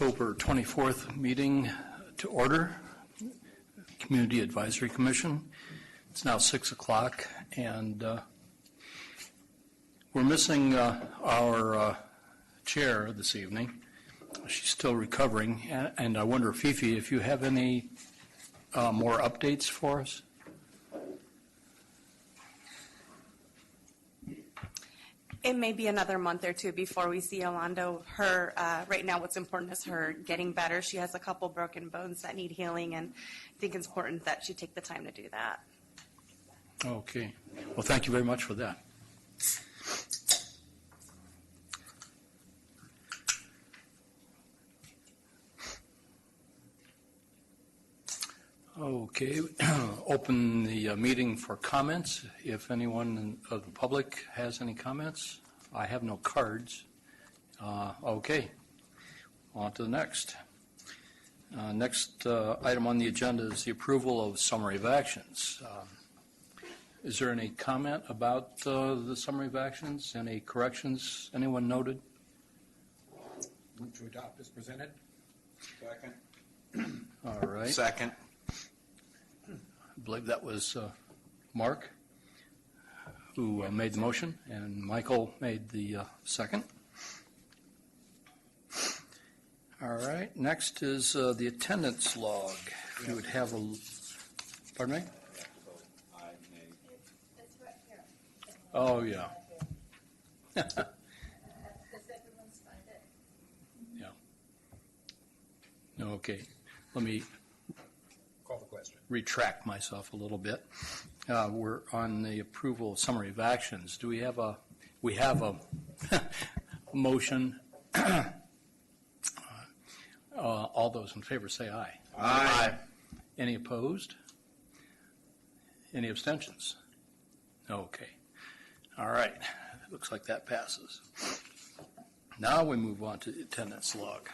October 24th meeting to order, Community Advisory Commission. It's now 6 o'clock, and we're missing our chair this evening. She's still recovering, and I wonder, Fifi, if you have any more updates for us? It may be another month or two before we see Yolanda. Right now what's important is her getting better. She has a couple broken bones that need healing, and I think it's important that she take the time to do that. Okay. Well, thank you very much for that. Okay, open the meeting for comments. If anyone of the public has any comments, I have no cards. Okay, on to the next. Next item on the agenda is the approval of summary of actions. Is there any comment about the summary of actions? Any corrections anyone noted? Move to adopt as presented. Second. All right. Second. I believe that was Mark who made the motion, and Michael made the second. All right, next is the attendance log. If you would have a, pardon me? It's right here. Oh, yeah. Does everyone find it? Yeah. Okay, let me Call the question. retract myself a little bit. We're on the approval of summary of actions. Do we have a motion? All those in favor say aye. Aye. Any opposed? Any abstentions? Okay. All right. Looks like that passes. Now we move on to the attendance log.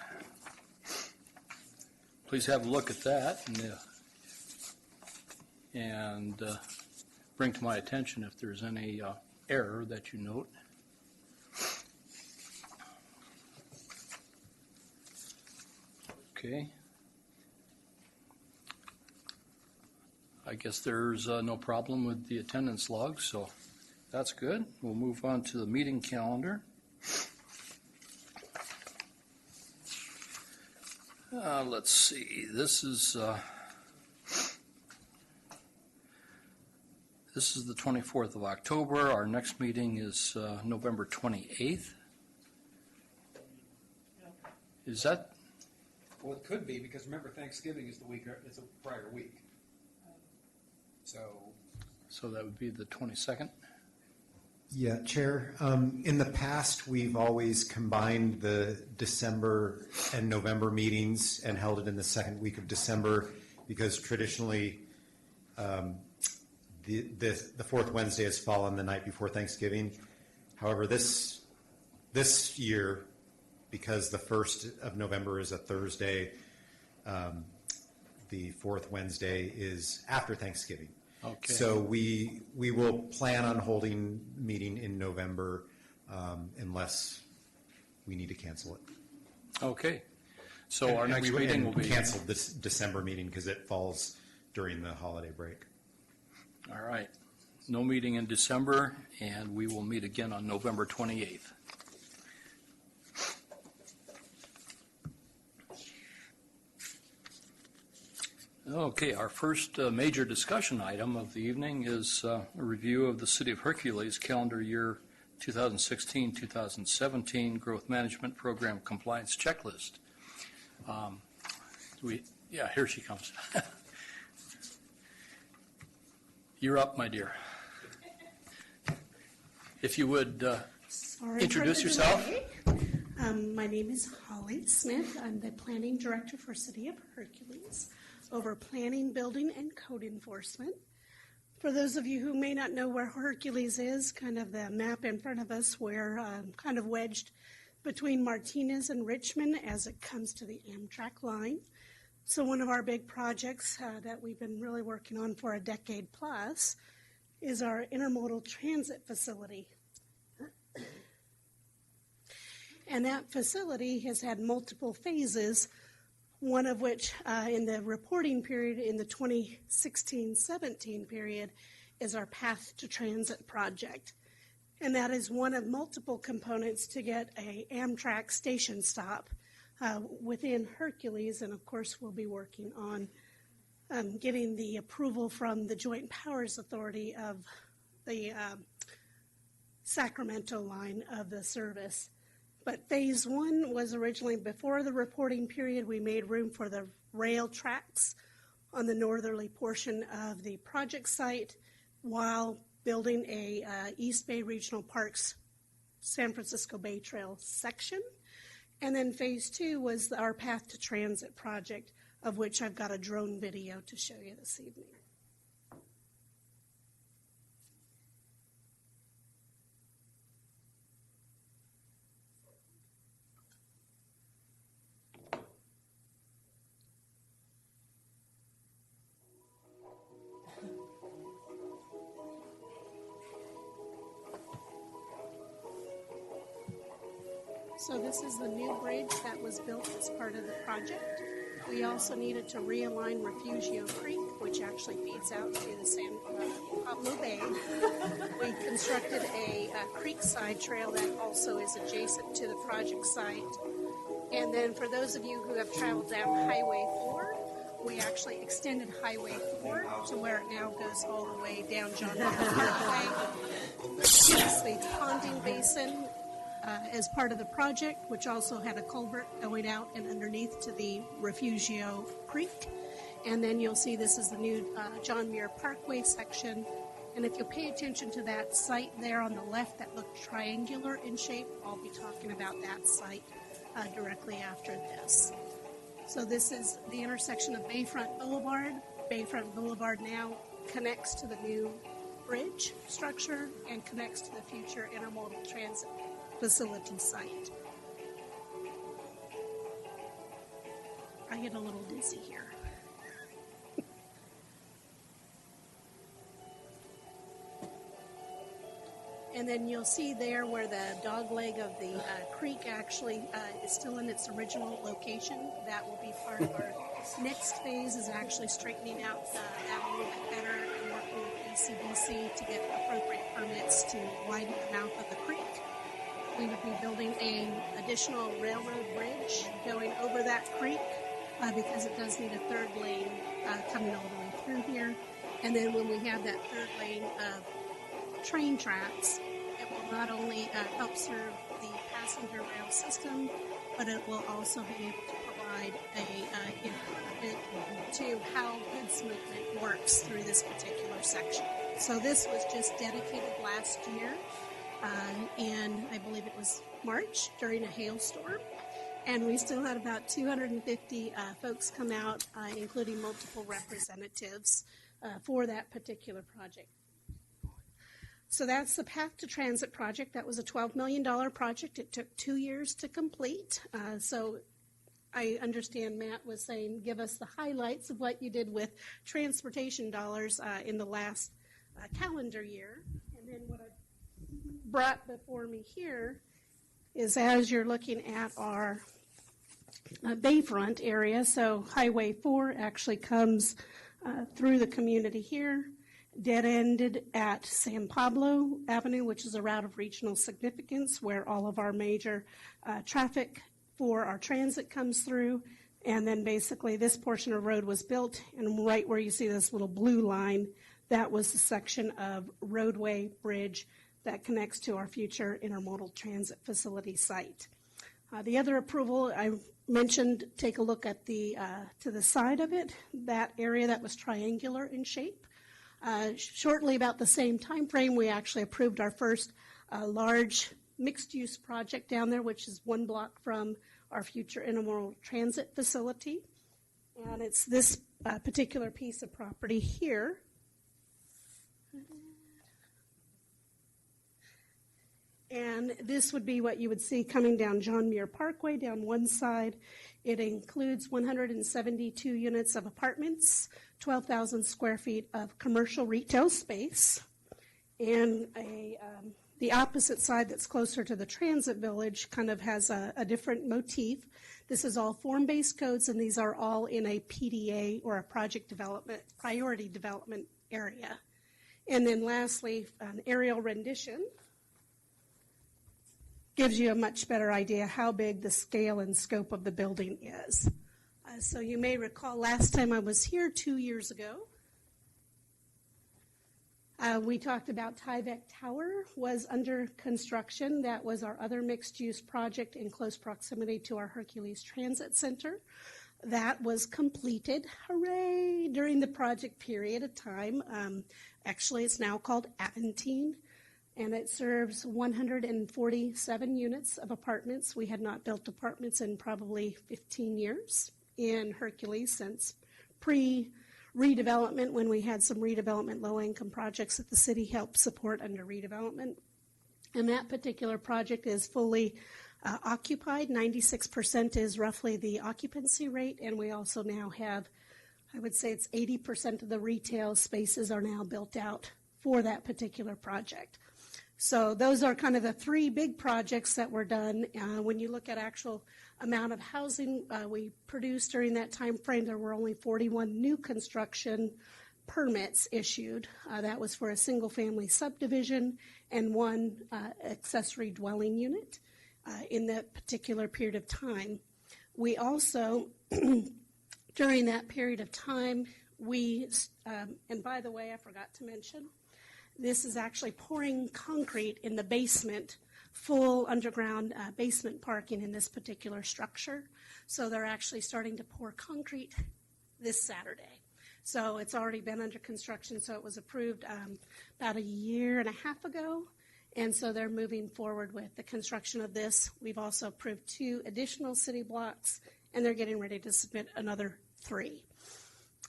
Please have a look at that and bring to my attention if there's any error that you note. Okay. I guess there's no problem with the attendance log, so that's good. We'll move on to the meeting calendar. Let's see. This is the 24th of October. Our next meeting is November 28th. Is that? Well, it could be, because remember, Thanksgiving is it's a prior week. So that would be the 22nd? Yeah, Chair. In the past, we've always combined the December and November meetings and held it in the second week of December, because traditionally the fourth Wednesday has fallen the night before Thanksgiving. However, this year, because the 1st of November is a Thursday, the fourth Wednesday is after Thanksgiving. Okay. So we will plan on holding meeting in November unless we need to cancel it. Okay. So our next meeting will be cancel this December meeting because it falls during the holiday break. All right. No meeting in December, and we will meet again on November 28th. Okay, our first major discussion item of the evening is a review of the City of Hercules calendar year 2016-2017 Growth Management Program Compliance Checklist. Yeah, here she comes. You're up, my dear. If you would introduce yourself. My name is Holly Smith. I'm the Planning Director for City of Hercules, over planning, building, and code enforcement. For those of you who may not know where Hercules is, kind of the map in front of us, we're kind of wedged between Martinez and Richmond as it comes to the Amtrak line. So one of our big projects that we've been really working on for a decade plus is our intermodal transit facility. And that facility has had multiple phases, one of which in the reporting period in the 2016-17 period is our Path to Transit project. And that is one of multiple components to get a Amtrak station stop within Hercules. And of course, we'll be working on getting the approval from the Joint Powers Authority of the Sacramento line of the service. But phase one was originally before the reporting period. We made room for the rail tracks on the northerly portion of the project site while building a East Bay Regional Parks San Francisco Bay Trail section. And then phase two was our Path to Transit project, of which I've got a drone video to show you this evening. So this is the new bridge that was built as part of the project. We also needed to realign Refugio Creek, which actually feeds out to the San Pablo Bay. We constructed a creekside trail that also is adjacent to the project site. And then for those of you who have traveled down Highway 4, we actually extended Highway 4 to where it now goes all the way down John Muir Parkway. This is the ponding basin as part of the project, which also had a culvert going out and underneath to the Refugio Creek. And then you'll see this is the new John Muir Parkway section. And if you'll pay attention to that site there on the left that looked triangular in shape, I'll be talking about that site directly after this. So this is the intersection of Bayfront Boulevard. Bayfront Boulevard now connects to the new bridge structure and connects to the future intermodal transit facility site. I get a little dizzy here. And then you'll see there where the dog leg of the creek actually is still in its original location. That will be part of our next phase, is actually straightening out that a little bit better and working with ECBC to get appropriate permits to widen the mouth of the creek. We would be building an additional railroad bridge going over that creek because it does need a third lane coming all the way through here. And then when we have that third lane of train tracks, it will not only help serve the passenger rail system, but it will also be able to provide a improvement to how goods movement works through this particular section. So this was just dedicated last year. And I believe it was March during a hailstorm. And we still had about 250 folks come out, including multiple representatives for that particular project. So that's the Path to Transit project. That was a $12 million project. It took 2 years to complete. So I understand Matt was saying, give us the highlights of what you did with transportation dollars in the last calendar year. And then what I brought before me here is, as you're looking at our Bayfront area, so Highway 4 actually comes through the community here, dead-ended at San Pablo Avenue, which is a route of regional significance where all of our major traffic for our transit comes through. And then basically this portion of road was built, and right where you see this little blue line, that was the section of roadway bridge that connects to our future intermodal transit facility site. The other approval I mentioned, take a look at the to the side of it, that area that was triangular in shape. Shortly about the same time frame, we actually approved our first large mixed-use project down there, which is 1 block from our future intermodal transit facility. And it's this particular piece of property here. And this would be what you would see coming down John Muir Parkway down one side. It includes 172 units of apartments, 12,000 square feet of commercial retail space, and a The opposite side that's closer to the transit village kind of has a different motif. This is all form-based codes, and these are all in a PDA or a project development, priority development area. And then lastly, an aerial rendition gives you a much better idea how big the scale and scope of the building is. So you may recall last time I was here 2 years ago, we talked about Tyvek Tower was under construction. That was our other mixed-use project in close proximity to our Hercules Transit Center. That was completed, hooray, during the project period of time. Actually, it's now called Aventine, and it serves 147 units of apartments. We had not built apartments in probably 15 years in Hercules since redevelopment, when we had some redevelopment low-income projects that the city helped support under redevelopment. And that particular project is fully occupied. 96% is roughly the occupancy rate, and we also now have, I would say it's 80% of the retail spaces are now built out for that particular project. So those are kind of the three big projects that were done. When you look at actual amount of housing we produced during that time frame, there were only 41 new construction permits issued. That was for a single-family subdivision and one accessory dwelling unit in that particular period of time. We also, during that period of time, and by the way, I forgot to mention, this is actually pouring concrete in the basement, full underground basement parking in this particular structure. So they're actually starting to pour concrete this Saturday. So it's already been under construction, so it was approved about a year and a half ago. And so they're moving forward with the construction of this. We've also approved 2 additional city blocks, and they're getting ready to submit another 3.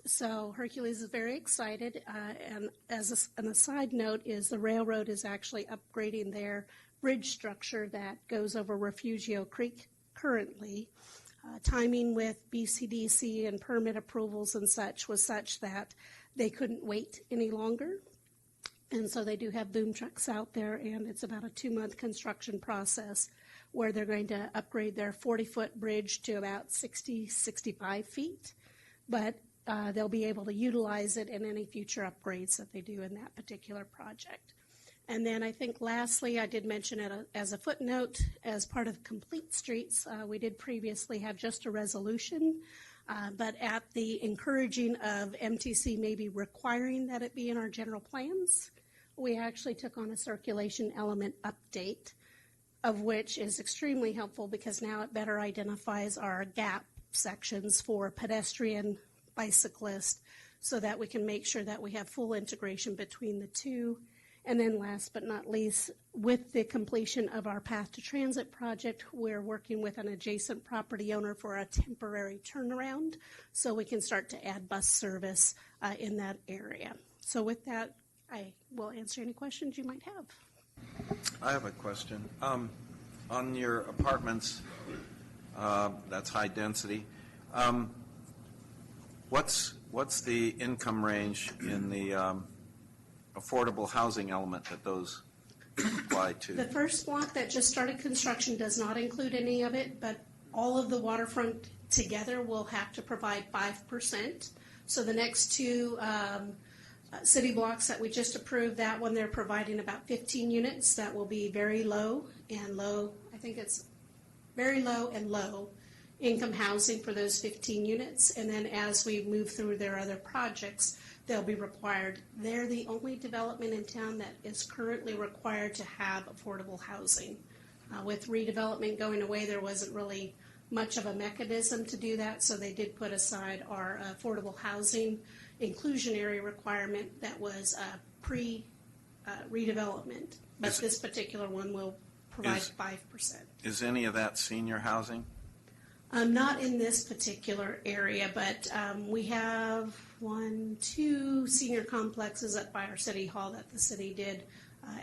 So Hercules is very excited, and as an aside note is the railroad is actually upgrading their bridge structure that goes over Refugio Creek currently. Timing with BCDC and permit approvals and such was such that they couldn't wait any longer. And so they do have boom trucks out there, and it's about a 2-month construction process where they're going to upgrade their 40-foot bridge to about 65 feet. But they'll be able to utilize it in any future upgrades that they do in that particular project. And then I think lastly, I did mention it as a footnote, as part of Complete Streets, we did previously have just a resolution, but at the encouraging of MTC maybe requiring that it be in our general plans, we actually took on a circulation element update, of which is extremely helpful because now it better identifies our gap sections for pedestrian, bicyclist, so that we can make sure that we have full integration between the two. And then last but not least, with the completion of our Path to Transit project, we're working with an adjacent property owner for a temporary turnaround so we can start to add bus service in that area. So with that, I will answer any questions you might have. I have a question. On your apartments, that's high density. What's the income range in the affordable housing element that those apply to? The first block that just started construction does not include any of it, but all of the waterfront together will have to provide 5%. So the next 2 city blocks that we just approved, that one they're providing about 15 units. That will be very low and low. I think it's very low and low income housing for those 15 units. And then as we move through their other projects, they'll be required. They're the only development in town that is currently required to have affordable housing. With redevelopment going away, there wasn't really much of a mechanism to do that, so they did put aside our affordable housing inclusionary requirement that was pre-redevelopment. But this particular one will provide 5%. Is any of that senior housing? Not in this particular area, but we have 2 senior complexes up by our city hall that the city did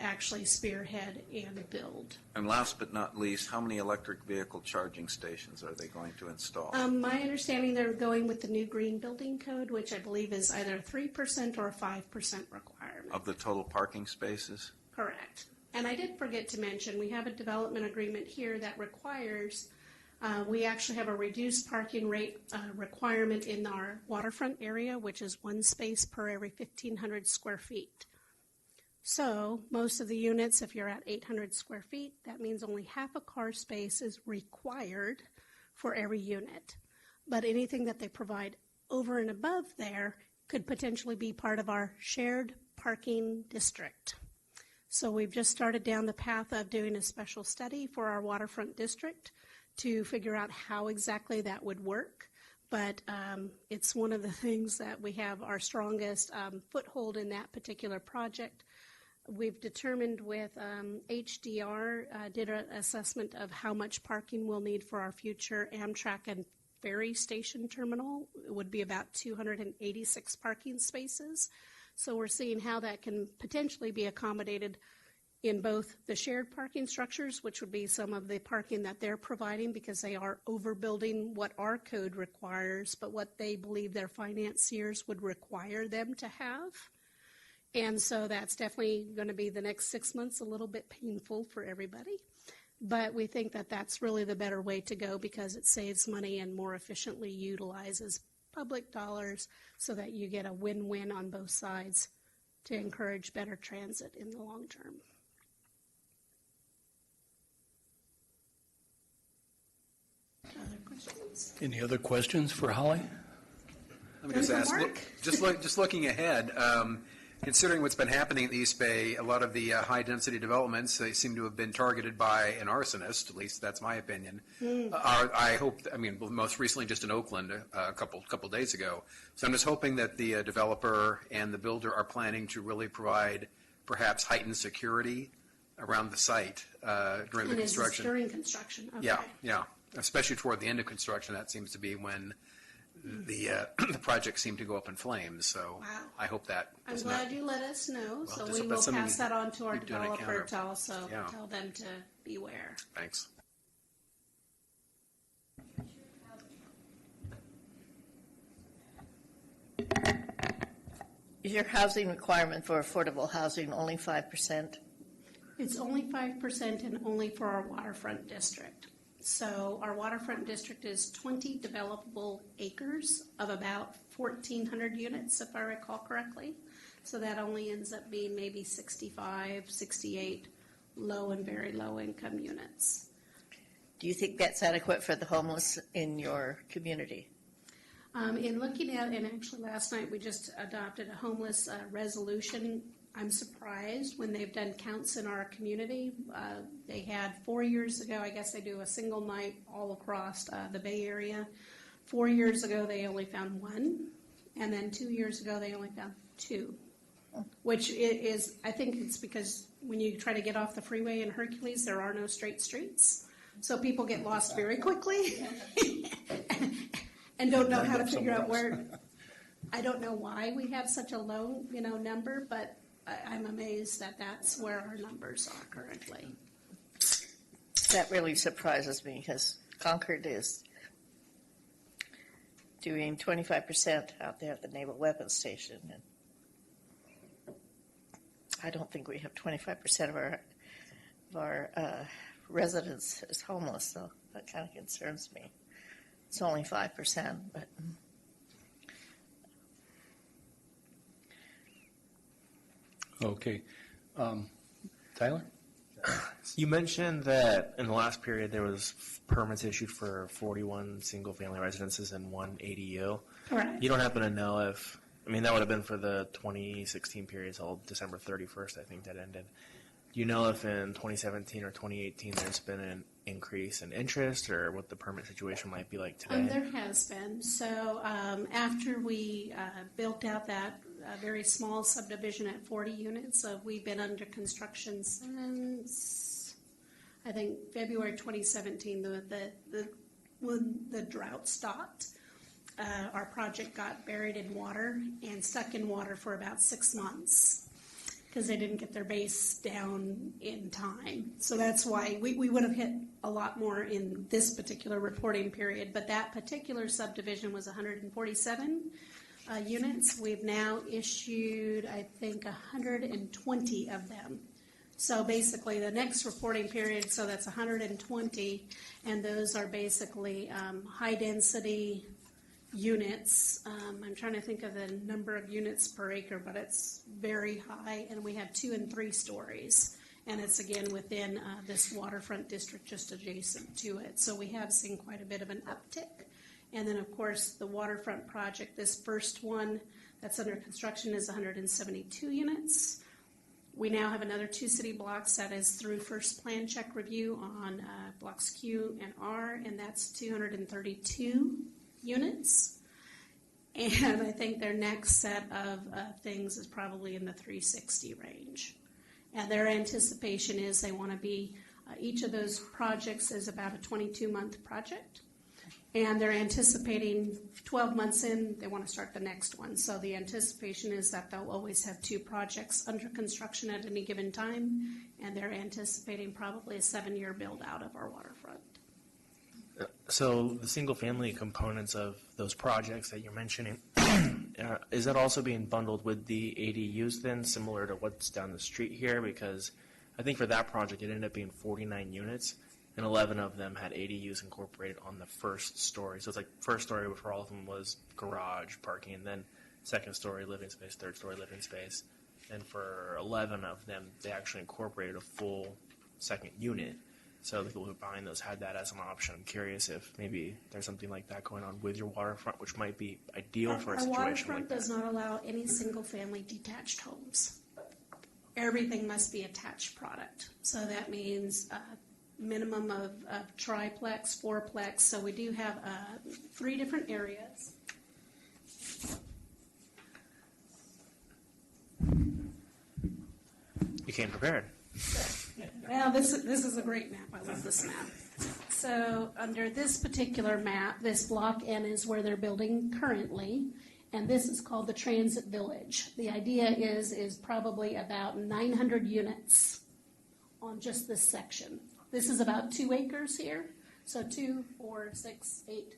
actually spearhead and build. And last but not least, how many electric vehicle charging stations are they going to install? My understanding, they're going with the new green building code, which I believe is either a 3% or a 5% requirement. Of the total parking spaces? Correct. And I did forget to mention, we have a development agreement here that requires, we actually have a reduced parking rate requirement in our waterfront area, which is 1 space per every 1,500 square feet. So most of the units, if you're at 800 square feet, that means only half a car space is required for every unit. But anything that they provide over and above there could potentially be part of our shared parking district. So we've just started down the path of doing a special study for our waterfront district to figure out how exactly that would work. But it's one of the things that we have our strongest foothold in that particular project. We've determined with HDR, did an assessment of how much parking we'll need for our future Amtrak and ferry station terminal. It would be about 286 parking spaces. So we're seeing how that can potentially be accommodated in both the shared parking structures, which would be some of the parking that they're providing because they are overbuilding what our code requires, but what they believe their financiers would require them to have. And so that's definitely going to be the next 6 months a little bit painful for everybody. But we think that that's really the better way to go because it saves money and more efficiently utilizes public dollars so that you get a win-win on both sides to encourage better transit in the long term. Other questions? Any other questions for Holly? Let me just Member ask, Mark? just looking ahead, considering what's been happening in the East Bay, a lot of the high-density developments, they seem to have been targeted by an arsonist, at least that's my opinion. I hope, most recently just in Oakland a couple days ago. So I'm just hoping that the developer and the builder are planning to really provide perhaps heightened security around the site during the And is this construction. during construction? Okay. Yeah, especially toward the end of construction, that seems to be when the projects seem to go up in flames, so Wow. I hope that I'm does glad not. you let us know, so just we hope will that's something pass that on to our you've done a developer counter- to also Yeah. tell them to beware. Thanks. Is your housing requirement for affordable housing only 5%? It's only 5% and only for our waterfront district. So our waterfront district is 20 developable acres of about 1,400 units, if I recall correctly. So that only ends up being maybe 65, 68 low and very low income units. Do you think that's adequate for the homeless in your community? In looking at, and actually last night we just adopted a homeless resolution. I'm surprised when they've done counts in our community. They had 4 years ago, I guess they do a single night all across the Bay Area. 4 years ago, they only found 1. And then 2 years ago, they only found 2. Which is, I think it's because when you try to get off the freeway in Hercules, there are no straight streets. So people get lost very quickly and don't know how to figure out where. I don't know why we have such a low, number, but I'm amazed that that's where our numbers are currently. That really surprises me because Concord is doing 25% out there at the Naval Weapons Station. And I don't think we have 25% of our residents as homeless, so that kind of concerns me. It's only 5%, but Okay. Tyler? You mentioned that in the last period there was permits issued for 41 single-family residences and 1 ADU. Correct. You don't happen to know if, that would have been for the 2016 period till December 31st, I think that ended. Do you know if in 2017 or 2018 there's been an increase in interest or what the permit situation might be like today? There has been. So after we built out that very small subdivision at 40 units, we've been under construction since, I think, February 2017, when the drought stopped. Our project got buried in water and stuck in water for about 6 months because they didn't get their base down in time. So that's why we would have hit a lot more in this particular reporting period. But that particular subdivision was 147 units. We've now issued, I think, 120 of them So basically, the next reporting period, so that's 120, and those are basically high-density units. I'm trying to think of the number of units per acre, but it's very high, and we have 2 and 3 stories. And it's again within this waterfront district just adjacent to it. So we have seen quite a bit of an uptick. And then, of course, the waterfront project, this first one that's under construction is 172 units. We now have another 2 city blocks that is through first plan check review on blocks Q and R, and that's 232 units. And I think their next set of things is probably in the 360 range. And their anticipation is they want to be, each of those projects is about a 22-month project. And they're anticipating 12 months in, they want to start the next one. So the anticipation is that they'll always have 2 projects under construction at any given time. And they're anticipating probably a 7-year build out of our waterfront. So the single-family components of those projects that you're mentioning, is that also being bundled with the ADUs then, similar to what's down the street here? Because I think for that project, it ended up being 49 units, and 11 of them had ADUs incorporated on the first story. So it's like first story for all of them was garage, parking, and then second story living space, third story living space. And for 11 of them, they actually incorporated a full second unit. So the people who are buying those had that as an option. I'm curious if maybe there's something like that going on with your waterfront, which might be ideal for a Our situation waterfront like that. does not allow any single-family detached homes. Everything must be attached product. So that means minimum of triplex, fourplex. So we do have 3 different areas. You came prepared. Well, this is a great map. I love this map. So under this particular map, this block N is where they're building currently, and this is called the Transit Village. The idea is probably about 900 units on just this section. This is about 2 acres here. So 2, 4, 6, 8,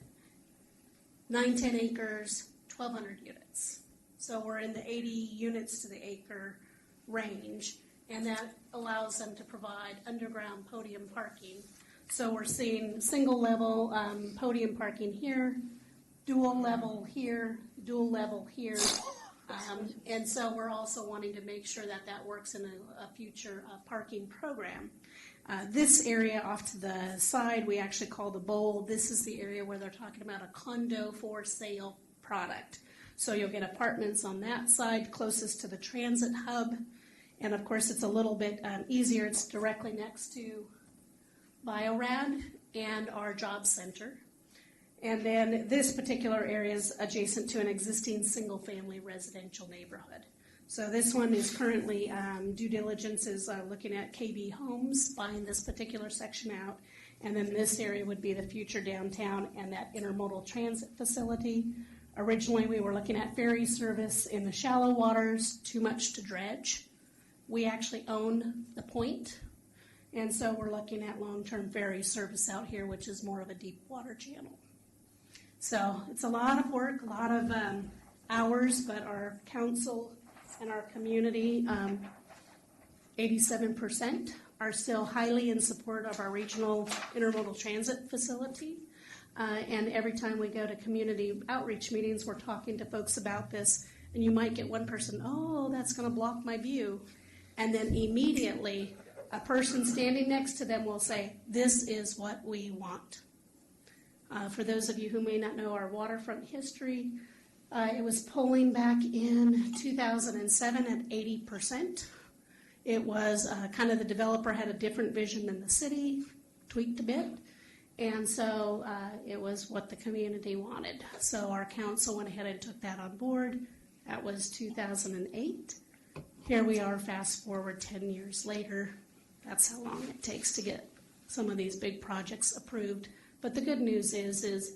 9, 10 acres, 1,200 units. So we're in the 80 units to the acre range, and that allows them to provide underground podium parking. So we're seeing single level podium parking here, dual level here, dual level here. And so we're also wanting to make sure that that works in a future parking program. This area off to the side, we actually call the bowl. This is the area where they're talking about a condo for sale product. So you'll get apartments on that side, closest to the transit hub. And of course, it's a little bit easier. It's directly next to Biorad and our job center. And then this particular area is adjacent to an existing single-family residential neighborhood. So this one is currently, due diligence is looking at KB Homes, buying this particular section out. And then this area would be the future downtown and that intermodal transit facility. Originally, we were looking at ferry service in the shallow waters, too much to dredge. We actually own the point, and so we're looking at long-term ferry service out here, which is more of a deep water channel. So it's a lot of work, a lot of hours, but our council and our community, 87% are still highly in support of our regional intermodal transit facility. And every time we go to community outreach meetings, we're talking to folks about this, and you might get one person, oh, that's going to block my view. And then immediately, a person standing next to them will say, this is what we want. For those of you who may not know our waterfront history, it was polling back in 2007 at 80%. It was kind of the developer had a different vision than the city, tweaked a bit. And so it was what the community wanted. So our council went ahead and took that on board. That was 2008. Here we are, fast forward 10 years later. That's how long it takes to get some of these big projects approved. But the good news is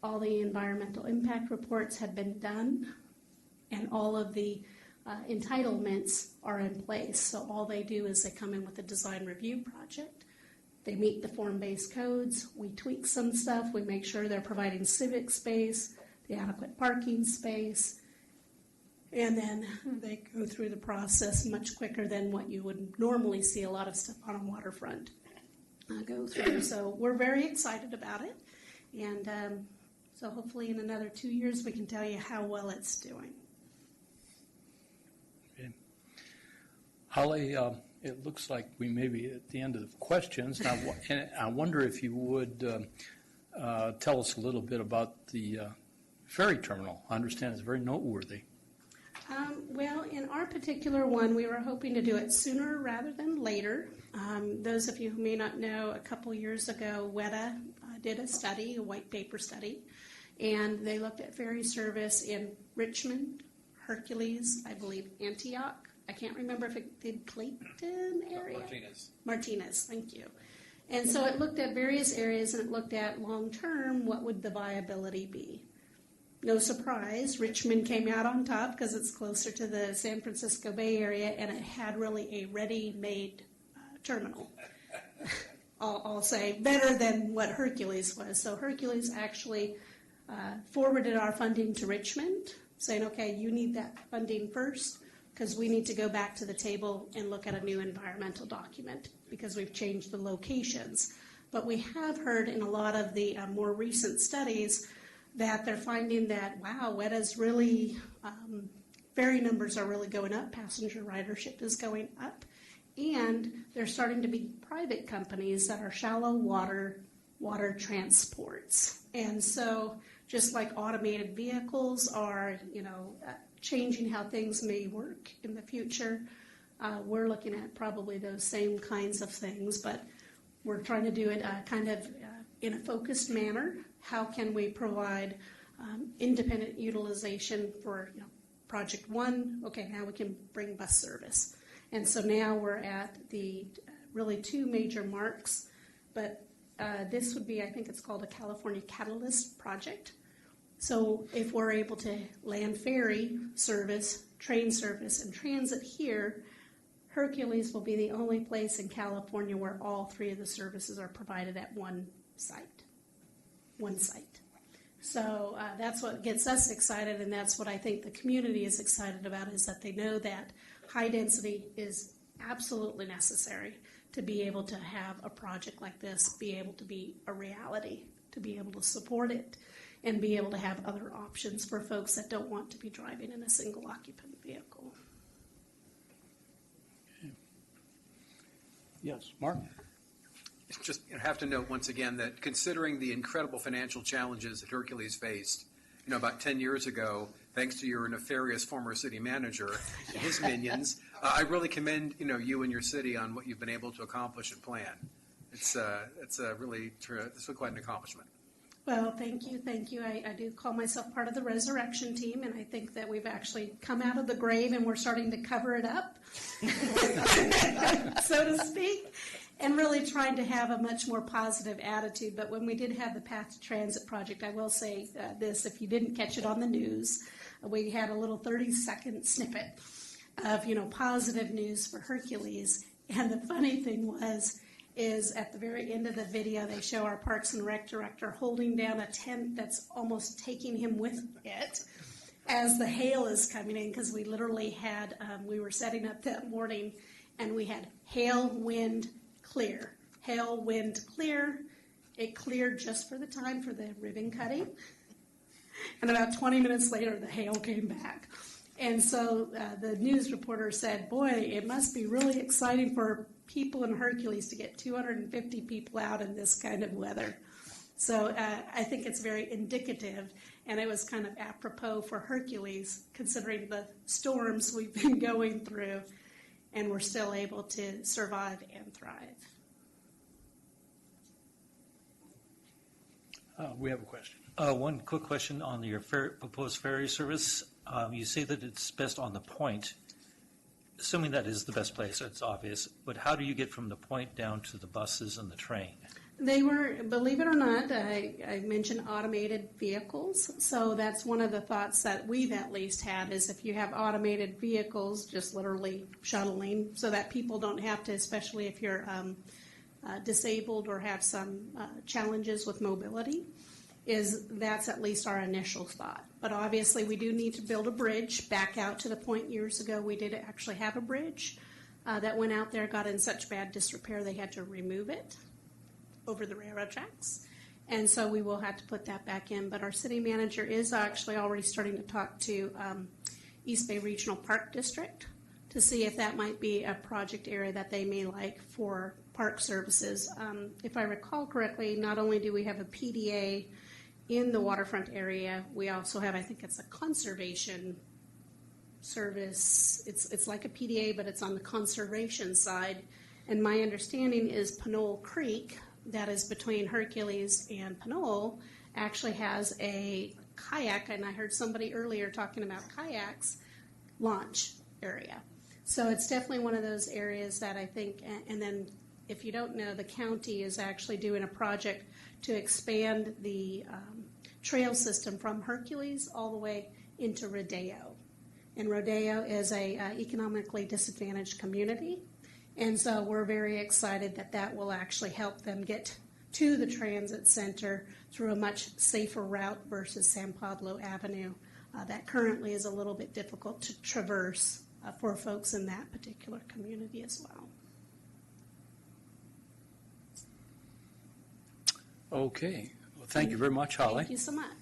all the environmental impact reports have been done, and all of the entitlements are in place. So all they do is they come in with a design review project. They meet the form-based codes. We tweak some stuff. We make sure they're providing civic space, the adequate parking space. And then they go through the process much quicker than what you would normally see a lot of stuff on a waterfront go through. So we're very excited about it. And so hopefully in another 2 years we can tell you how well it's doing. Okay. Holly, it looks like we may be at the end of the questions. Now, and I wonder if you would tell us a little bit about the ferry terminal. I understand it's very noteworthy. Well, in our particular one, we were hoping to do it sooner rather than later. Those of you who may not know, a couple years ago, WETA did a study, a white paper study, and they looked at ferry service in Richmond, Hercules, I believe Antioch. I can't remember if it did Clayton area. Martinez, thank you. And so it looked at various areas, and it looked at long-term, what would the viability be? No surprise, Richmond came out on top because it's closer to the San Francisco Bay Area, and it had really a ready-made terminal. I'll say better than what Hercules was. So Hercules actually forwarded our funding to Richmond, saying, okay, you need that funding first because we need to go back to the table and look at a new environmental document because we've changed the locations. But we have heard in a lot of the more recent studies that they're finding that, wow, WETA's really, ferry numbers are really going up, passenger ridership is going up, and there's starting to be private companies that are shallow water transports. And so just like automated vehicles are, changing how things may work in the future, we're looking at probably those same kinds of things, but we're trying to do it kind of in a focused manner. How can we provide independent utilization for project one? Okay, now we can bring bus service. And so now we're at the really two major marks, but this would be, I think it's called a California Catalyst project. So if we're able to land ferry service, train service, and transit here, Hercules will be the only place in California where all three of the services are provided at one site. So that's what gets us excited, and that's what I think the community is excited about, is that they know that high density is absolutely necessary to be able to have a project like this be able to be a reality, to be able to support it, and be able to have other options for folks that don't want to be driving in a single occupant vehicle. Okay. Yes, Mark? Just have to note once again that considering the incredible financial challenges that Hercules faced, about 10 years ago, thanks to your nefarious former city manager and his minions, I really commend you and your city on what you've been able to accomplish and plan. It's really quite an accomplishment. Well, thank you. I do call myself part of the resurrection team, and I think that we've actually come out of the grave and we're starting to cover it up, so to speak, and really trying to have a much more positive attitude. But when we did have the Path to Transit project, I will say this, if you didn't catch it on the news, we had a little 30-second snippet of, positive news for Hercules. And the funny thing is at the very end of the video, they show our Parks and Rec director holding down a tent that's almost taking him with it as the hail is coming in, because we literally had, we were setting up that morning, and we had hail, wind, clear. Hail, wind, clear. It cleared just for the time for the ribbon cutting. And about 20 minutes later, the hail came back. And so the news reporter said, boy, it must be really exciting for people in Hercules to get 250 people out in this kind of weather. So I think it's very indicative, and it was kind of apropos for Hercules, considering the storms we've been going through, and we're still able to survive and thrive. We have a question. One quick question on your proposed ferry service. You say that it's best on the point. Assuming that is the best place, it's obvious, but how do you get from the point down to the buses and the train? They were, believe it or not, I mentioned automated vehicles. So that's one of the thoughts that we've at least had, is if you have automated vehicles, just literally shuttling, so that people don't have to, especially if you're disabled or have some challenges with mobility. that's at least our initial thought. But obviously, we do need to build a bridge back out to the point years ago. We did actually have a bridge that went out there, got in such bad disrepair, they had to remove it over the railroad tracks. And so we will have to put that back in. But our city manager is actually already starting to talk to East Bay Regional Park District to see if that might be a project area that they may like for park services. If I recall correctly, not only do we have a PDA in the waterfront area, we also have, I think it's a conservation service. It's like a PDA, but it's on the conservation side. And my understanding is Pinole Creek, that is between Hercules and Pinole, actually has a kayak, and I heard somebody earlier talking about kayaks, launch area. So it's definitely one of those areas that I think, and then if you don't know, the county is actually doing a project to expand the trail system from Hercules all the way into Rodeo. And Rodeo is a economically disadvantaged community. And so we're very excited that that will actually help them get to the transit center through a much safer route versus San Pablo Avenue that currently is a little bit difficult to traverse for folks in that particular community as well. Okay. Well, thank you very much, Holly. Thank you so much.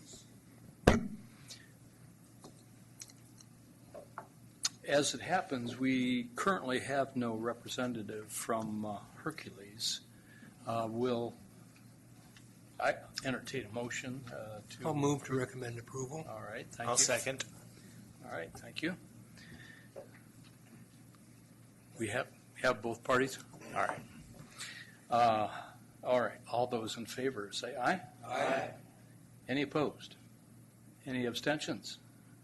As it happens, we currently have no representative from Hercules. Will I entertain a motion to? I'll move to recommend approval. All right, thank you. I'll second. All right, thank you. We have both parties? All right. All right, all those in favor say aye. Aye. Any opposed? Any abstentions?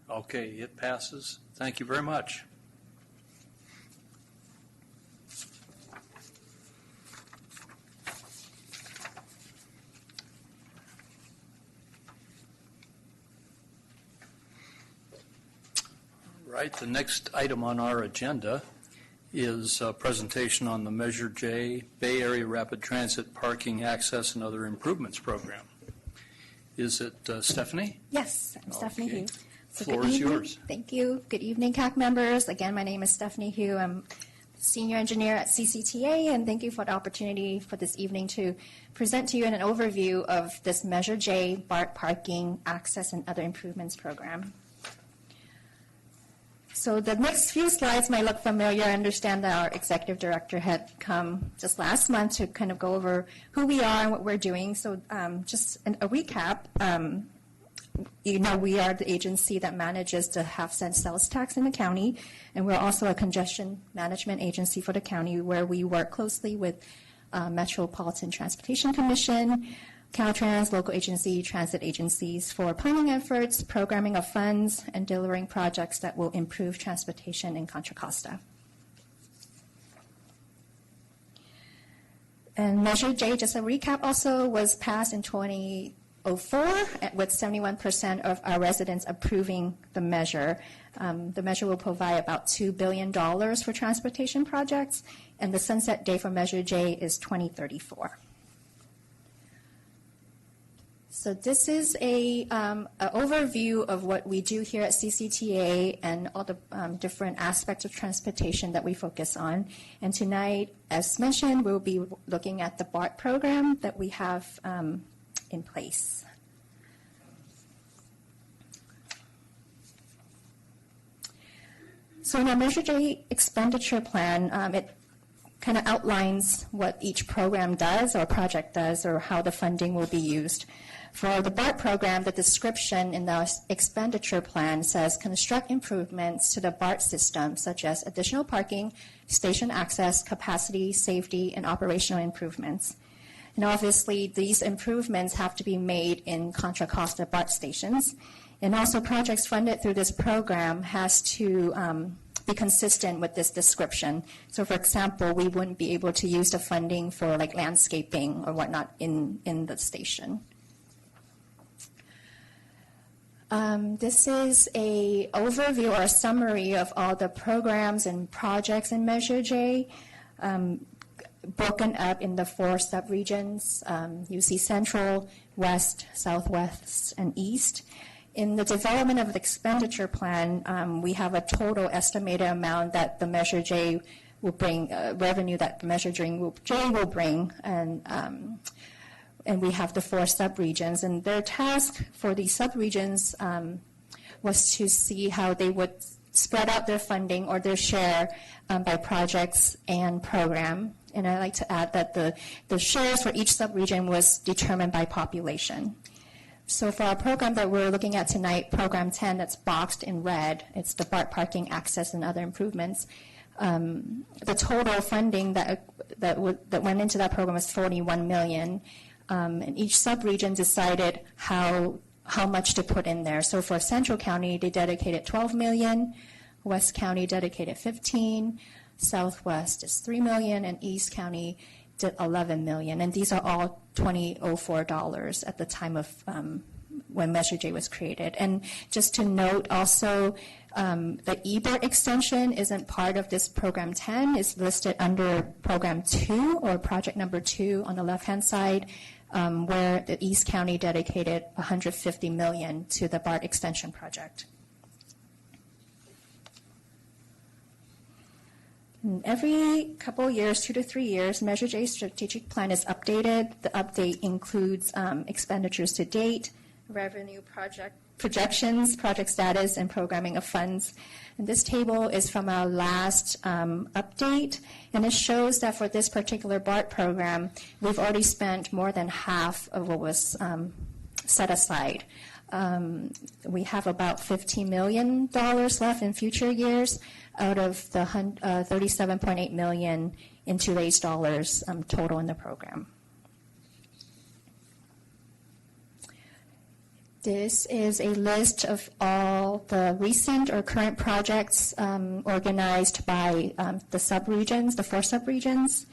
Okay, it passes. Thank you very much. Right, the next item on our agenda is a presentation on the Measure J Bay Area Rapid Transit Parking Access and Other Improvements Program. Is it Stephanie? Yes, I'm Stephanie Okay. Hugh. So Floor good is evening. yours. Thank you. Good evening, CAC members. Again, my name is Stephanie Hugh. I'm Senior Engineer at CCTA, and thank you for the opportunity for this evening to present to you an overview of this Measure J BART Parking Access and Other Improvements Program. So the next few slides might look familiar. I understand that our executive director had come just last month to kind of go over who we are and what we're doing. So just a recap, we are the agency that manages the half-cent sales tax in the county, and we're also a congestion management agency for the county where we work closely with Metropolitan Transportation Commission, Caltrans, local agency, transit agencies for planning efforts, programming of funds, and delivering projects that will improve transportation in Contra Costa. And Measure J, just a recap also, was passed in 2004 with 71% of our residents approving the measure. The measure will provide about $2 billion for transportation projects, and the sunset date for Measure J is 2034. So this is an overview of what we do here at CCTA and all the different aspects of transportation that we focus on. And tonight, as mentioned, we'll be looking at the BART program that we have in place. So in our Measure J expenditure plan, it kind of outlines what each program does or project does or how the funding will be used. For the BART program, the description in the expenditure plan says construct improvements to the BART system, such as additional parking, station access, capacity, safety, and operational improvements. And obviously, these improvements have to be made in Contra Costa BART stations. And also, projects funded through this program has to be consistent with this description. So, for example, we wouldn't be able to use the funding for like landscaping or whatnot in the station. This is a overview or a summary of all the programs and projects in Measure J. broken up in the 4 subregions. You see Central, West, Southwest, and East. In the development of the expenditure plan, we have a total estimated amount that the Measure J will bring, revenue that the Measure J will bring, and we have the 4 subregions. And their task for these subregions was to see how they would spread out their funding or their share by projects and program. And I'd like to add that the shares for each subregion was determined by population. So for our program that we're looking at tonight, Program 10, that's boxed in red, it's the BART parking access and other improvements. The total funding that went into that program was $41 million. And each subregion decided how much to put in there. So for Central County, they dedicated $12 million, West County dedicated $15, Southwest is $3 million, and East County did $11 million. And these are all 2004 dollars at the time of when Measure J was created. And just to note also, the eBART extension isn't part of this Program 10. It's listed under Program 2 or Project number 2 on the left-hand side, where the East County dedicated $150 million to the BART extension project. And every couple years, 2 to 3 years, Measure J strategic plan is updated. The update includes expenditures to date, revenue projections, project status, and programming of funds. And this table is from our last update, and it shows that for this particular BART program, we've already spent more than half of what was set aside. We have about $15 million left in future years out of the $37.8 million in today's dollars total in the program. This is a list of all the recent or current projects organized by the subregions, the 4 subregions.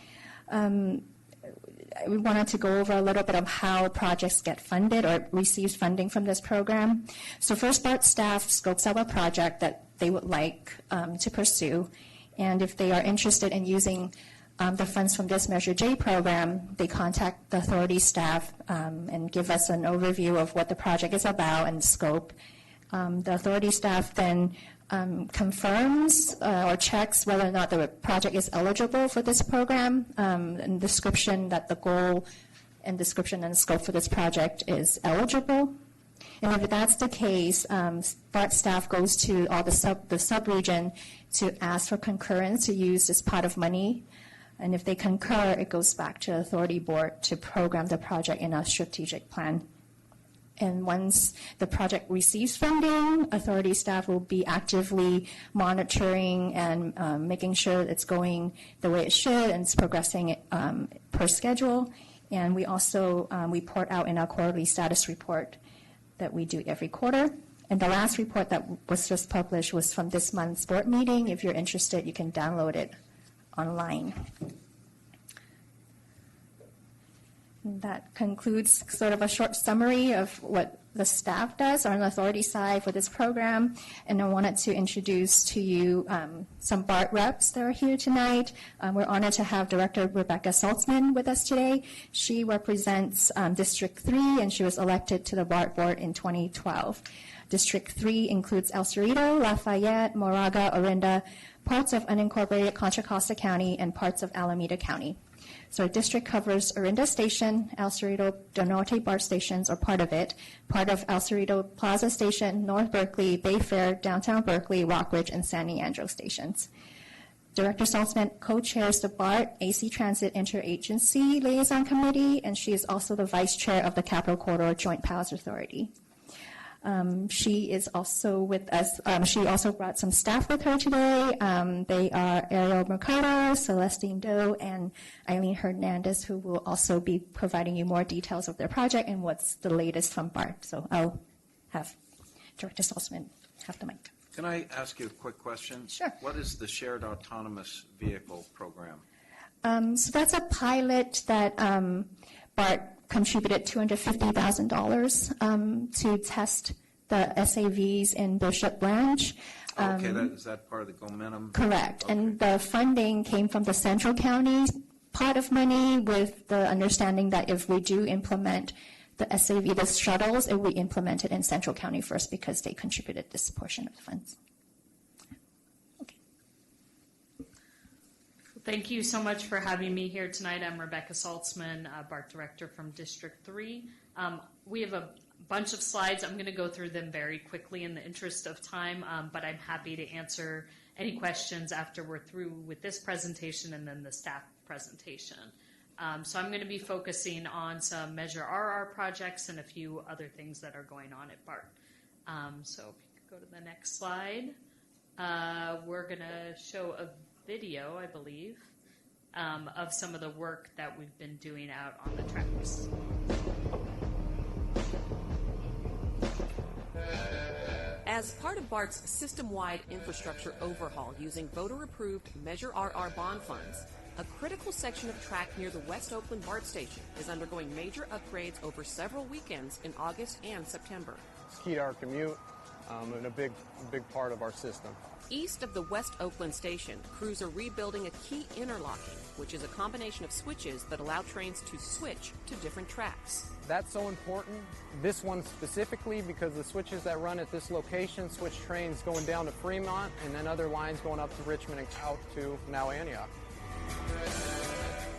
We wanted to go over a little bit of how projects get funded or receive funding from this program. So first, BART staff scopes out a project that they would like to pursue, and if they are interested in using the funds from this Measure J program, they contact the authority staff and give us an overview of what the project is about and scope. The authority staff then confirms or checks whether or not the project is eligible for this program, and description that the goal and description and scope for this project is eligible. And if that's the case, BART staff goes to all the subregion to ask for concurrence to use this pot of money. And if they concur, it goes back to the authority board to program the project in a strategic plan. And once the project receives funding, authority staff will be actively monitoring and making sure it's going the way it should and it's progressing per schedule. And we also report out in our quarterly status report that we do every quarter. And the last report that was just published was from this month's board meeting. If you're interested, you can download it online. That concludes sort of a short summary of what the staff does on the authority side for this program. And I wanted to introduce to you some BART reps that are here tonight. We're honored to have Director Rebecca Saltzman with us today. She represents District 3, and she was elected to the BART board in 2012. District 3 includes El Cerrito, Lafayette, Moraga, Orinda, parts of unincorporated Contra Costa County, and parts of Alameda County. So our district covers Orinda Station, El Cerrito, Del Norte BART stations, or part of it, part of El Cerrito Plaza Station, North Berkeley, Bay Fair, Downtown Berkeley, Rockridge, and San Leandro stations. Director Saltzman co-chairs the BART AC Transit Interagency Liaison Committee, and she is also the vice chair of the Capital Corridor Joint Powers Authority. She is also with us. She also brought some staff with her today. They are Ariel Mercado, Celestine Doe, and Eileen Hernandez, who will also be providing you more details of their project and what's the latest from BART. So I'll have Director Saltzman have the mic. Can I ask you a quick question? Sure. What is the Shared Autonomous Vehicle Program? So that's a pilot that BART contributed $250,000 to test the SAVs in Bishop Branch. Okay, is that part of the Gomentum? Correct. Okay. And the funding came from the Central County pot of money with the understanding that if we do implement the SAV, the shuttles, it will be implemented in Central County first because they contributed this portion of the funds. Thank you so much for having me here tonight. I'm Rebecca Saltzman, BART Director from District 3. We have a bunch of slides. I'm going to go through them very quickly in the interest of time, but I'm happy to answer any questions after we're through with this presentation and then the staff presentation. So I'm going to be focusing on some Measure RR projects and a few other things that are going on at BART. So if you could go to the next slide. We're going to show a video, I believe, of some of the work that we've been doing out on the tracks. As part of BART's system-wide infrastructure overhaul using voter-approved Measure RR bond funds, a critical section of track near the West Oakland BART station is undergoing major upgrades over several weekends in August and September. It's key to our commute and a big part of our system. East of the West Oakland station, crews are rebuilding a key interlocking, which is a combination of switches that allow trains to switch to different tracks. That's so important, this one specifically, because the switches that run at this location switch trains going down to Fremont and then other lines going up to Richmond and out to now Antioch.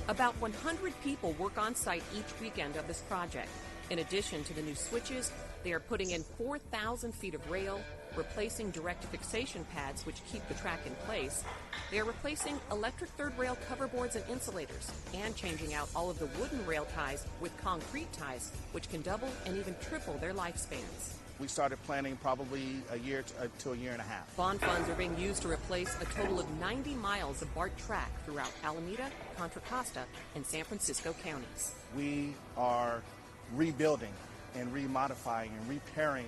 About 100 people work on site each weekend of this project. In addition to the new switches, they are putting in 4,000 feet of rail, replacing direct fixation pads which keep the track in place. They are replacing electric third rail coverboards and insulators, and changing out all of the wooden rail ties with concrete ties, which can double and even triple their lifespans. We started planning probably a year to a year and a half. Bond funds are being used to replace a total of 90 miles of BART track throughout Alameda, Contra Costa, and San Francisco counties. We are rebuilding and remodifying and repairing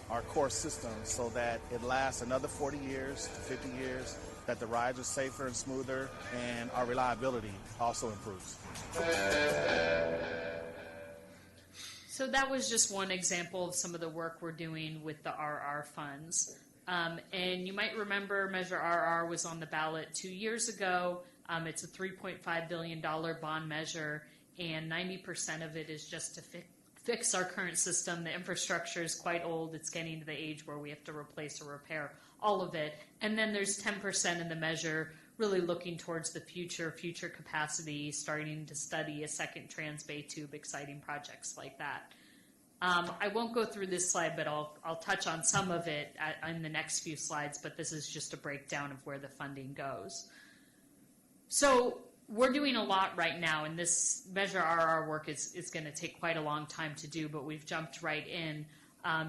our core system so that it lasts another 40 years to 50 years, that the rides are safer and smoother, and our reliability also improves. So that was just one example of some of the work we're doing with the RR funds. And you might remember Measure RR was on the ballot 2 years ago. It's a $3.5 billion bond measure, and 90% of it is just to fix our current system. The infrastructure is quite old. It's getting to the age where we have to replace or repair all of it. And then there's 10% in the measure really looking towards the future capacity, starting to study a second Transbay tube, exciting projects like that. I won't go through this slide, but I'll touch on some of it in the next few slides, but this is just a breakdown of where the funding goes. So we're doing a lot right now, and this Measure RR work is going to take quite a long time to do, but we've jumped right in.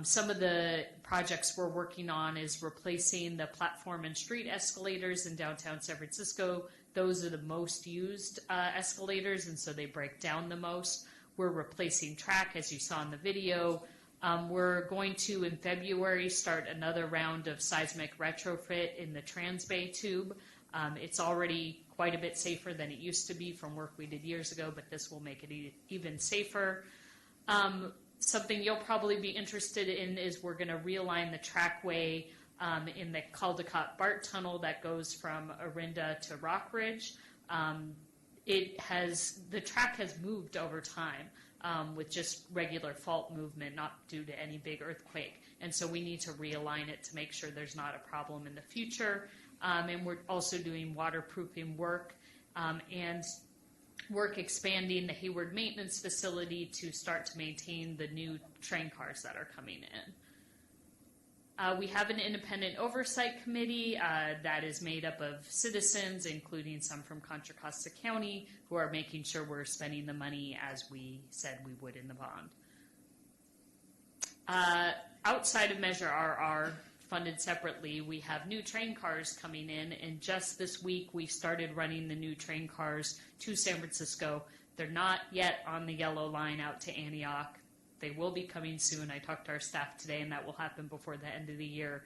Some of the projects we're working on is replacing the platform and street escalators in downtown San Francisco. Those are the most used escalators, and so they break down the most. We're replacing track, as you saw in the video. We're going to, in February, start another round of seismic retrofit in the Transbay tube. It's already quite a bit safer than it used to be from work we did years ago, but this will make it even safer. Something you'll probably be interested in is we're going to realign the trackway in the Caldecott BART tunnel that goes from Orinda to Rockridge. The track has moved over time with just regular fault movement, not due to any big earthquake. And so we need to realign it to make sure there's not a problem in the future. And we're also doing waterproofing work and work expanding the Hayward Maintenance Facility to start to maintain the new train cars that are coming in. We have an independent oversight committee that is made up of citizens, including some from Contra Costa County, who are making sure we're spending the money as we said we would in the bond. Outside of Measure RR, funded separately, we have new train cars coming in, and just this week we started running the new train cars to San Francisco. They're not yet on the yellow line out to Antioch. They will be coming soon. I talked to our staff today, and that will happen before the end of the year.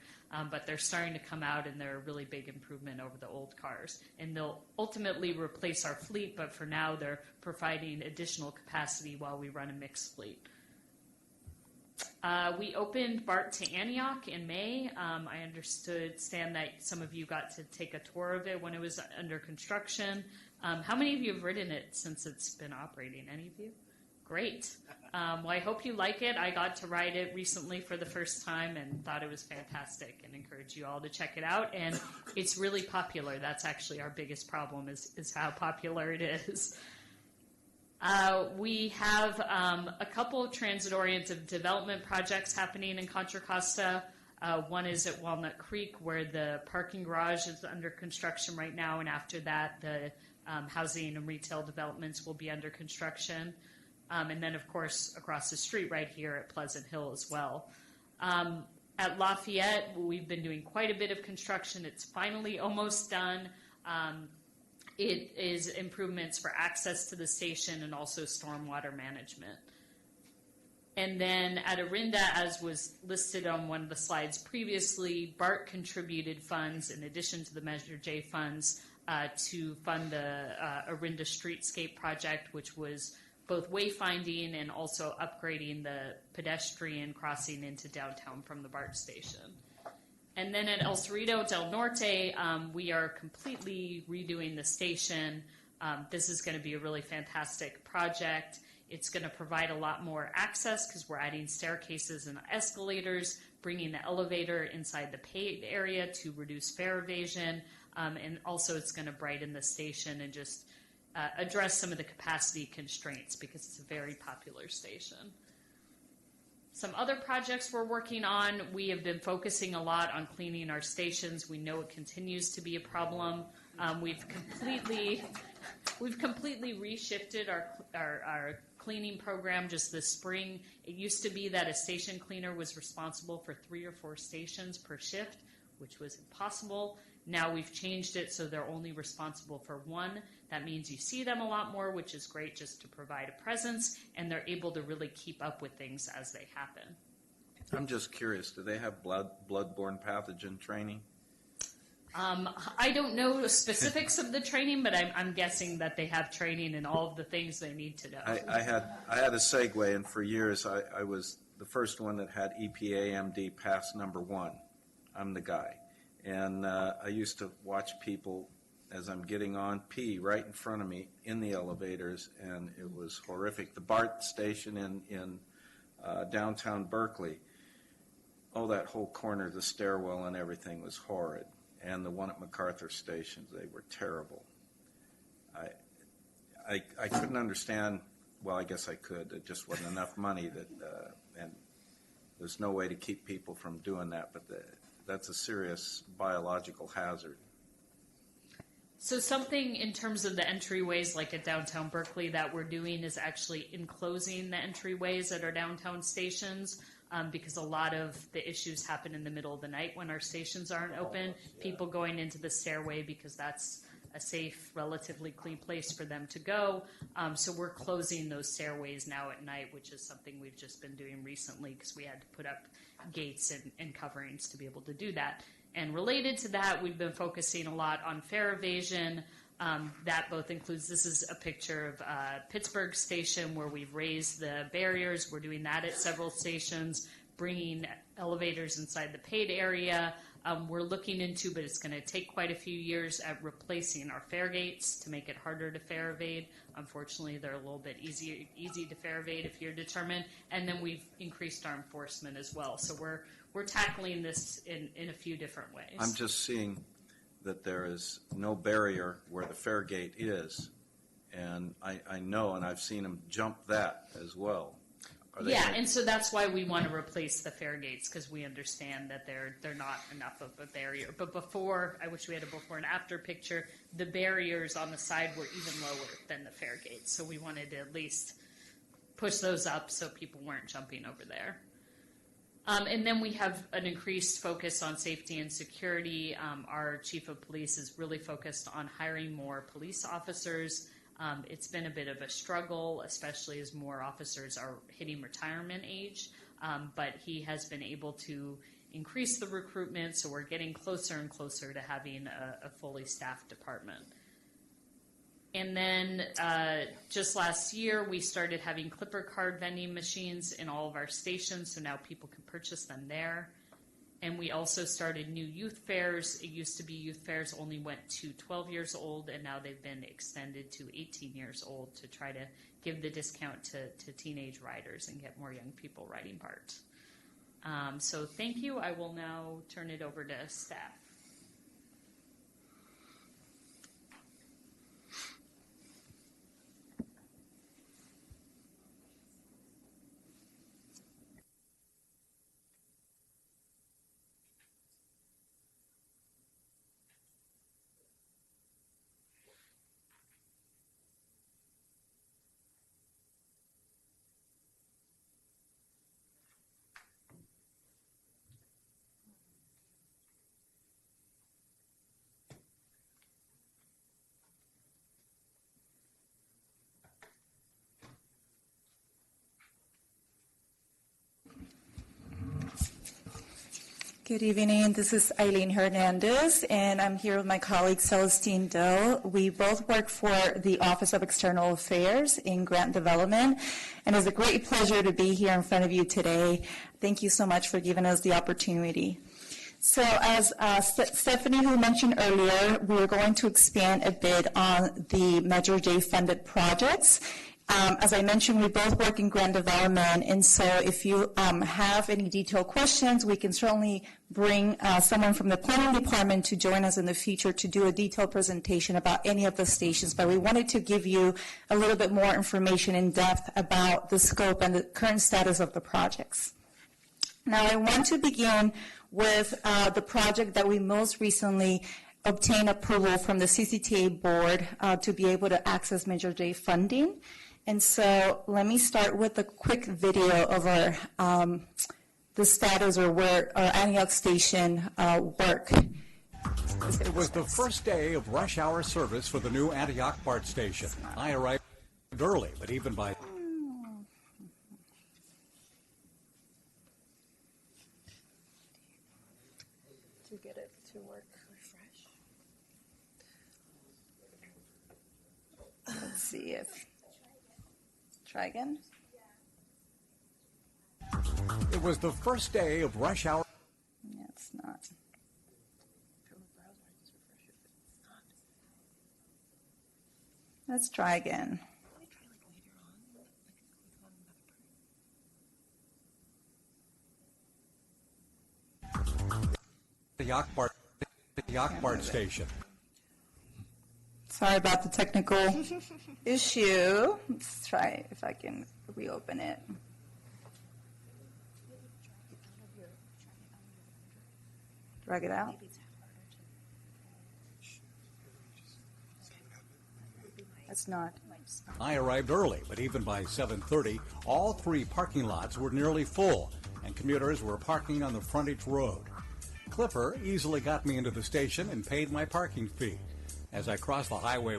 But they're starting to come out, and they're a really big improvement over the old cars. And they'll ultimately replace our fleet, but for now they're providing additional capacity while we run a mixed fleet. We opened BART to Antioch in May. I understand that some of you got to take a tour of it when it was under construction. How many of you have ridden it since it's been operating? Any of you? Great. Well, I hope you like it. I got to ride it recently for the first time and thought it was fantastic, and encourage you all to check it out. And it's really popular. That's actually our biggest problem is how popular it is. We have a couple of transit-oriented development projects happening in Contra Costa. One is at Walnut Creek, where the parking garage is under construction right now, and after that, the housing and retail developments will be under construction. And then, of course, across the street right here at Pleasant Hill as well. At Lafayette, we've been doing quite a bit of construction. It's finally almost done. It is improvements for access to the station and also stormwater management. And then at Orinda, as was listed on one of the slides previously, BART contributed funds in addition to the Measure J funds to fund the Orinda Streetscape project, which was both wayfinding and also upgrading the pedestrian crossing into downtown from the BART station. And then at El Cerrito del Norte, we are completely redoing the station. This is going to be a really fantastic project. It's going to provide a lot more access because we're adding staircases and escalators, bringing the elevator inside the paid area to reduce fare evasion. And also it's going to brighten the station and just address some of the capacity constraints because it's a very popular station. Some other projects we're working on, we have been focusing a lot on cleaning our stations. We know it continues to be a problem. We've completely reshifted our cleaning program just this spring. It used to be that a station cleaner was responsible for 3 or 4 stations per shift, which was impossible. Now we've changed it so they're only responsible for 1. That means you see them a lot more, which is great just to provide a presence, and they're able to really keep up with things as they happen. I'm just curious, do they have bloodborne pathogen training? I don't know the specifics of the training, but I'm guessing that they have training in all of the things they need to know. I had a Segway, and for years I was the first one that had EPA MD pass number 1. I'm the guy. And I used to watch people, as I'm getting on, pee right in front of me in the elevators, and it was horrific. The BART station in downtown Berkeley, that whole corner, the stairwell and everything was horrid. And the one at MacArthur Station, they were terrible. I couldn't understand, well, I guess I could. It just wasn't enough money and there's no way to keep people from doing that, but that's a serious biological hazard. So something in terms of the entryways, like at downtown Berkeley, that we're doing is actually enclosing the entryways at our downtown stations, because a lot of the issues happen in the middle of the night when our stations aren't open. People going into the stairway because that's a safe, relatively clean place for them to go. So we're closing those stairways now at night, which is something we've just been doing recently because we had to put up gates and coverings to be able to do that. And related to that, we've been focusing a lot on fare evasion. That both includes, this is a picture of Pittsburgh Station where we've raised the barriers. We're doing that at several stations, bringing elevators inside the paid area. We're looking into, but it's going to take quite a few years, at replacing our fare gates to make it harder to fare evade. Unfortunately, they're a little bit easy to fare evade if you're determined. And then we've increased our enforcement as well. So we're tackling this in a few different ways. I'm just seeing that there is no barrier where the fare gate is, and I know, and I've seen them jump that as well. Yeah, and so that's why we want to replace the fare gates, because we understand that they're not enough of a barrier. But before, I wish we had a before and after picture, the barriers on the side were even lower than the fare gates. So we wanted to at least push those up so people weren't jumping over there. And then we have an increased focus on safety and security. Our chief of police is really focused on hiring more police officers. It's been a bit of a struggle, especially as more officers are hitting retirement age, but he has been able to increase the recruitment, so we're getting closer and closer to having a fully staffed department. And then just last year, we started having Clipper card vending machines in all of our stations, so now people can purchase them there. And we also started new youth fairs. It used to be youth fairs only went to 12 years old, and now they've been extended to 18 years old to try to give the discount to teenage riders and get more young people riding BART. So thank you. I will now turn it over to staff. Good evening. This is Eileen Hernandez, and I'm here with my colleague Celestine Dill. We both work for the Office of External Affairs in Grant Development, and it's a great pleasure to be here in front of you today. Thank you so much for giving us the opportunity. So as Stephanie who mentioned earlier, we're going to expand a bit on the Measure J funded projects. As I mentioned, we both work in grant development, and so if you have any detailed questions, we can certainly bring someone from the planning department to join us in the future to do a detailed presentation about any of the stations. But we wanted to give you a little bit more information in depth about the scope and the current status of the projects. Now, I want to begin with the project that we most recently obtained approval from the CCTA board to be able to access Measure J funding. And so let me start with a quick video of our the status or where our Antioch station work. It was the first day of rush hour service for the new Antioch BART station. I arrived early, but even by... To get it to work, refresh. Let's see if... Try again. It was the first day of rush hour. Yeah, it's not. Let's try again. Antioch BART station. Sorry about the technical issue. Let's try if I can reopen it. Drag it out. That's not. I arrived early, but even by 7:30, all three parking lots were nearly full, and commuters were parking on the frontage road. Clipper easily got me into the station and paid my parking fee. As I crossed the highway,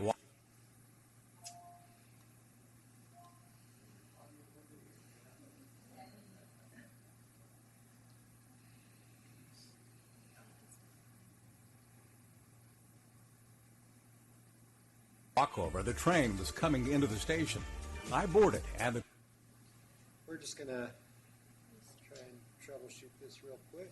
walkover, the train was coming into the station. I boarded, and the... We're just going to try and troubleshoot this real quick.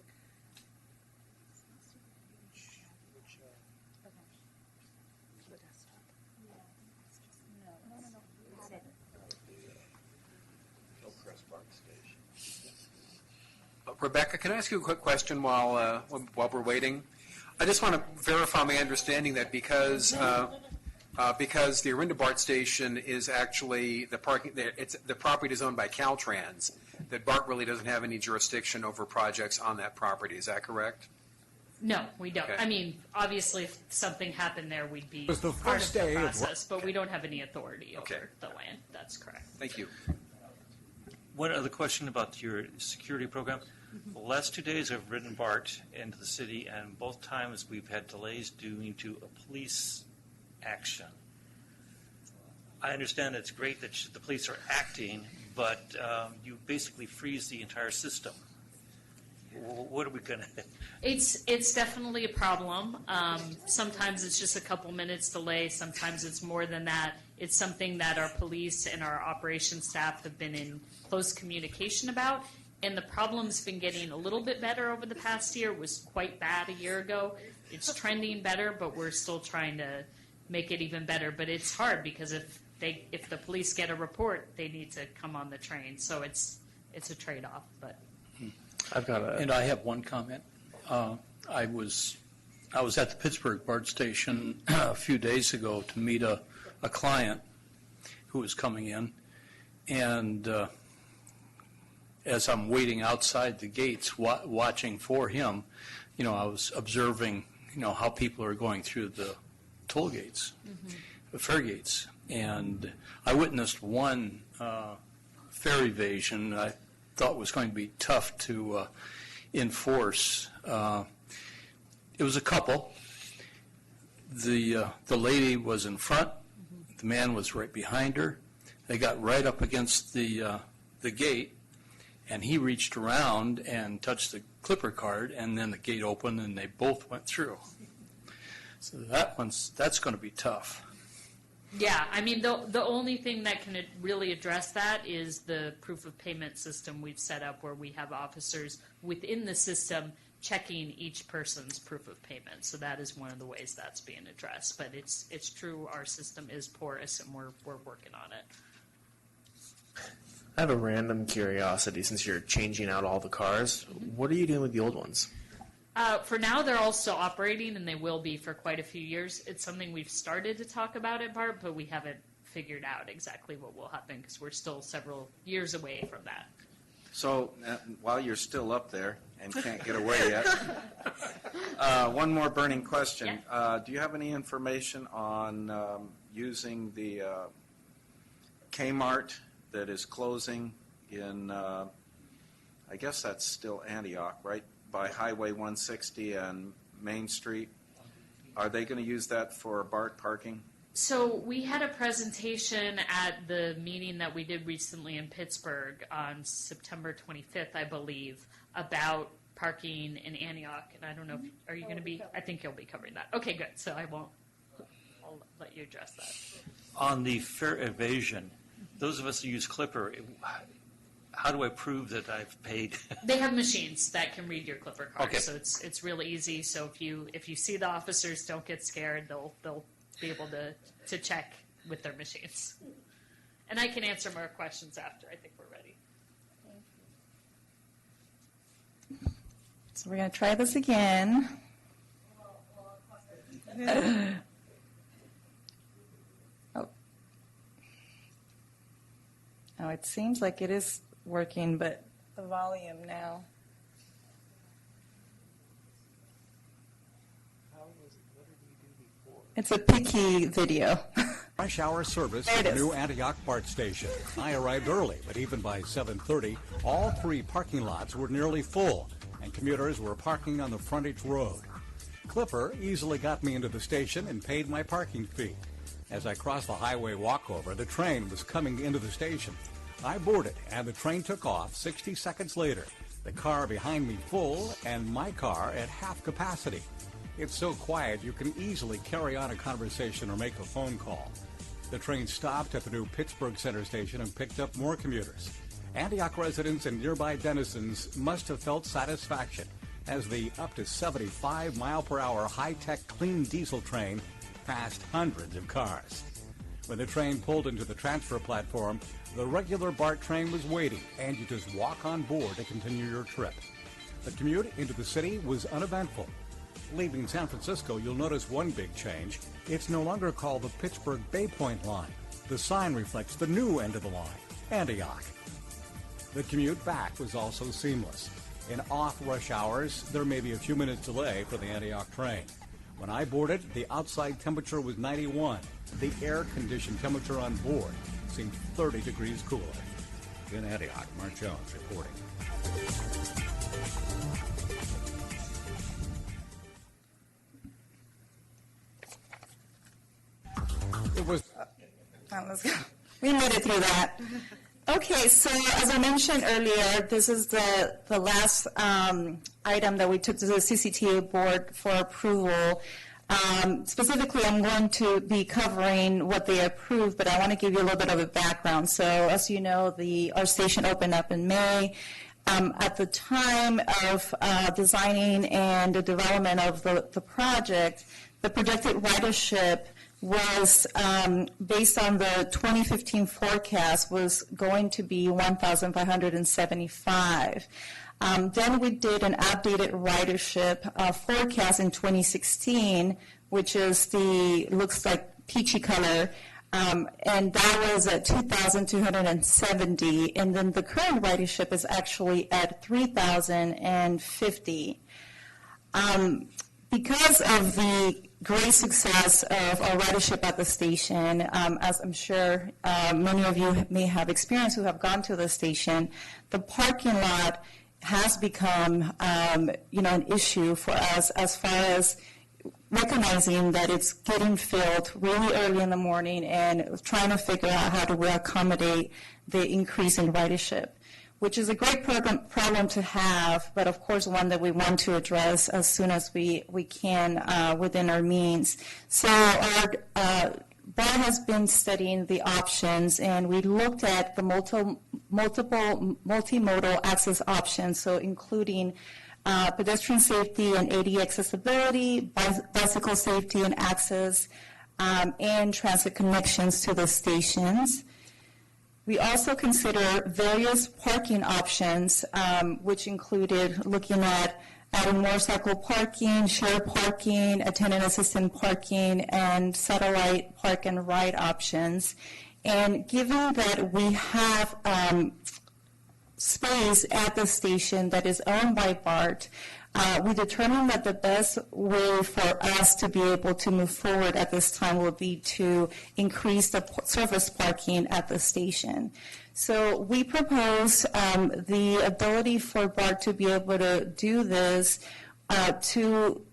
Rebecca, can I ask you a quick question while we're waiting? I just want to verify my understanding that because the Orinda BART station is actually the property is owned by Caltrans, that BART really doesn't have any jurisdiction over projects on that property. Is that correct? No, we don't. Okay. I mean, obviously, if something happened there, we'd be It was the part first of the day of- process, but we don't have any authority over Okay. the land. That's correct. Thank you. One other question about your security program. The last 2 days I've ridden BART into the city, and both times we've had delays due to a police action. I understand it's great that the police are acting, but you basically freeze the entire system. What are we going to... It's definitely a problem. Sometimes it's just a couple minutes delay. Sometimes it's more than that. It's something that our police and our operations staff have been in close communication about. and the problem's been getting a little bit better over the past year. It was quite bad a year ago. It's trending better, but we're still trying to make it even better. But it's hard because if the police get a report, they need to come on the train. So it's a trade-off. But And I have one comment. I was at the Pittsburgh BART station a few days ago to meet a client who was coming in, and as I'm waiting outside the gates, watching for him, I was observing, how people are going through the toll gates, the fare gates, and I witnessed one fare evasion I thought was going to be tough to enforce. It was a couple. The lady was in front. The man was right behind her. They got right up against the gate, and he reached around and touched the Clipper card, and then the gate opened, and they both went through. So that's going to be tough. yeah, I mean, the only thing that can really address that is the proof of payment system we've set up, where we have officers within the system checking each person's proof of payment. So that is one of the ways that's being addressed. But it's true, our system is porous, and we're working on it. I have a random curiosity. Since you're changing out all the cars, what are you doing with the old ones? For now, they're all still operating, and they will be for quite a few years. It's something we've started to talk about at BART, but we haven't figured out exactly what will happen because we're still several years away from that. So while you're still up there and can't get away yet, one more burning question. Do you have any information on using the Kmart that is closing in, I guess that's still Antioch, right, by Highway 160 and Main Street? Are they going to use that for BART parking? So we had a presentation at the meeting that we did recently in Pittsburgh on September 25th, I believe, about parking in Antioch. And I don't know, are you going to be, I think you'll be covering that. Okay, good. So I'll let you address that. On the fare evasion, those of us who use Clipper, how do I prove that I've paid? They have machines that can read your Clipper card, Okay. so it's really easy. So if you see the officers, don't get scared. They'll be able to check with their machines. And I can answer more questions after. I think we're ready. So we're going to try this again. Oh, it seems like it is working, but the volume now. It's a picky video. Rush hour service There at it the is. new Antioch BART station. I arrived early, but even by 7:30, all three parking lots were nearly full, and commuters were parking on the frontage road. Clipper easily got me into the station and paid my parking fee. As I crossed the highway walkover, the train was coming into the station. I boarded, and the train took off 60 seconds later. The car behind me full, and my car at half capacity. It's so quiet you can easily carry on a conversation or make a phone call. The train stopped at the new Pittsburgh Center station and picked up more commuters. Antioch residents and nearby denizens must have felt satisfaction as the up to 75-mile-per-hour high-tech clean diesel train passed hundreds of cars. When the train pulled into the transfer platform, the regular BART train was waiting, and you just walk on board to continue your trip. The commute into the city was uneventful. Leaving San Francisco, you'll notice one big change. It's no longer called the Pittsburgh Bay Point line. The sign reflects the new end of the line, Antioch. The commute back was also seamless. In off-rush hours, there may be a few minutes delay for the Antioch train. When I boarded, the outside temperature was 91. The air-conditioned temperature on board seemed 30 degrees cooler. In Antioch, Mark Jones reporting. It was. Let's go. We made it through that. Okay, so as I mentioned earlier, this is the last item that we took to the CCTA board for approval. Specifically, I'm going to be covering what they approved, but I want to give you a little bit of a background. So as you know, our station opened up in May. At the time of designing and the development of the project, the projected ridership was, based on the 2015 forecast, was going to be 1,575. Then we did an updated ridership forecast in 2016, which is looks like peachy color, and that was at 2,270, and then the current ridership is actually at 3,050. Because of the great success of our ridership at the station, as I'm sure many of you may have experienced who have gone to the station, the parking lot has become, an issue for us as far as recognizing that it's getting filled really early in the morning and trying to figure out how do we accommodate the increase in ridership, which is a great problem to have, but of course one that we want to address as soon as we can within our means. So our board has been studying the options, and we looked at the multiple multimodal access options, so including pedestrian safety and ADA accessibility, bicycle safety and access, and transit connections to the stations. We also consider various parking options, which included looking at adding motorcycle parking, shared parking, attendant assistant parking, and satellite park and ride options. And given that we have space at the station that is owned by BART, we determined that the best way for us to be able to move forward at this time will be to increase the surface parking at the station. So we propose the ability for BART to be able to do this to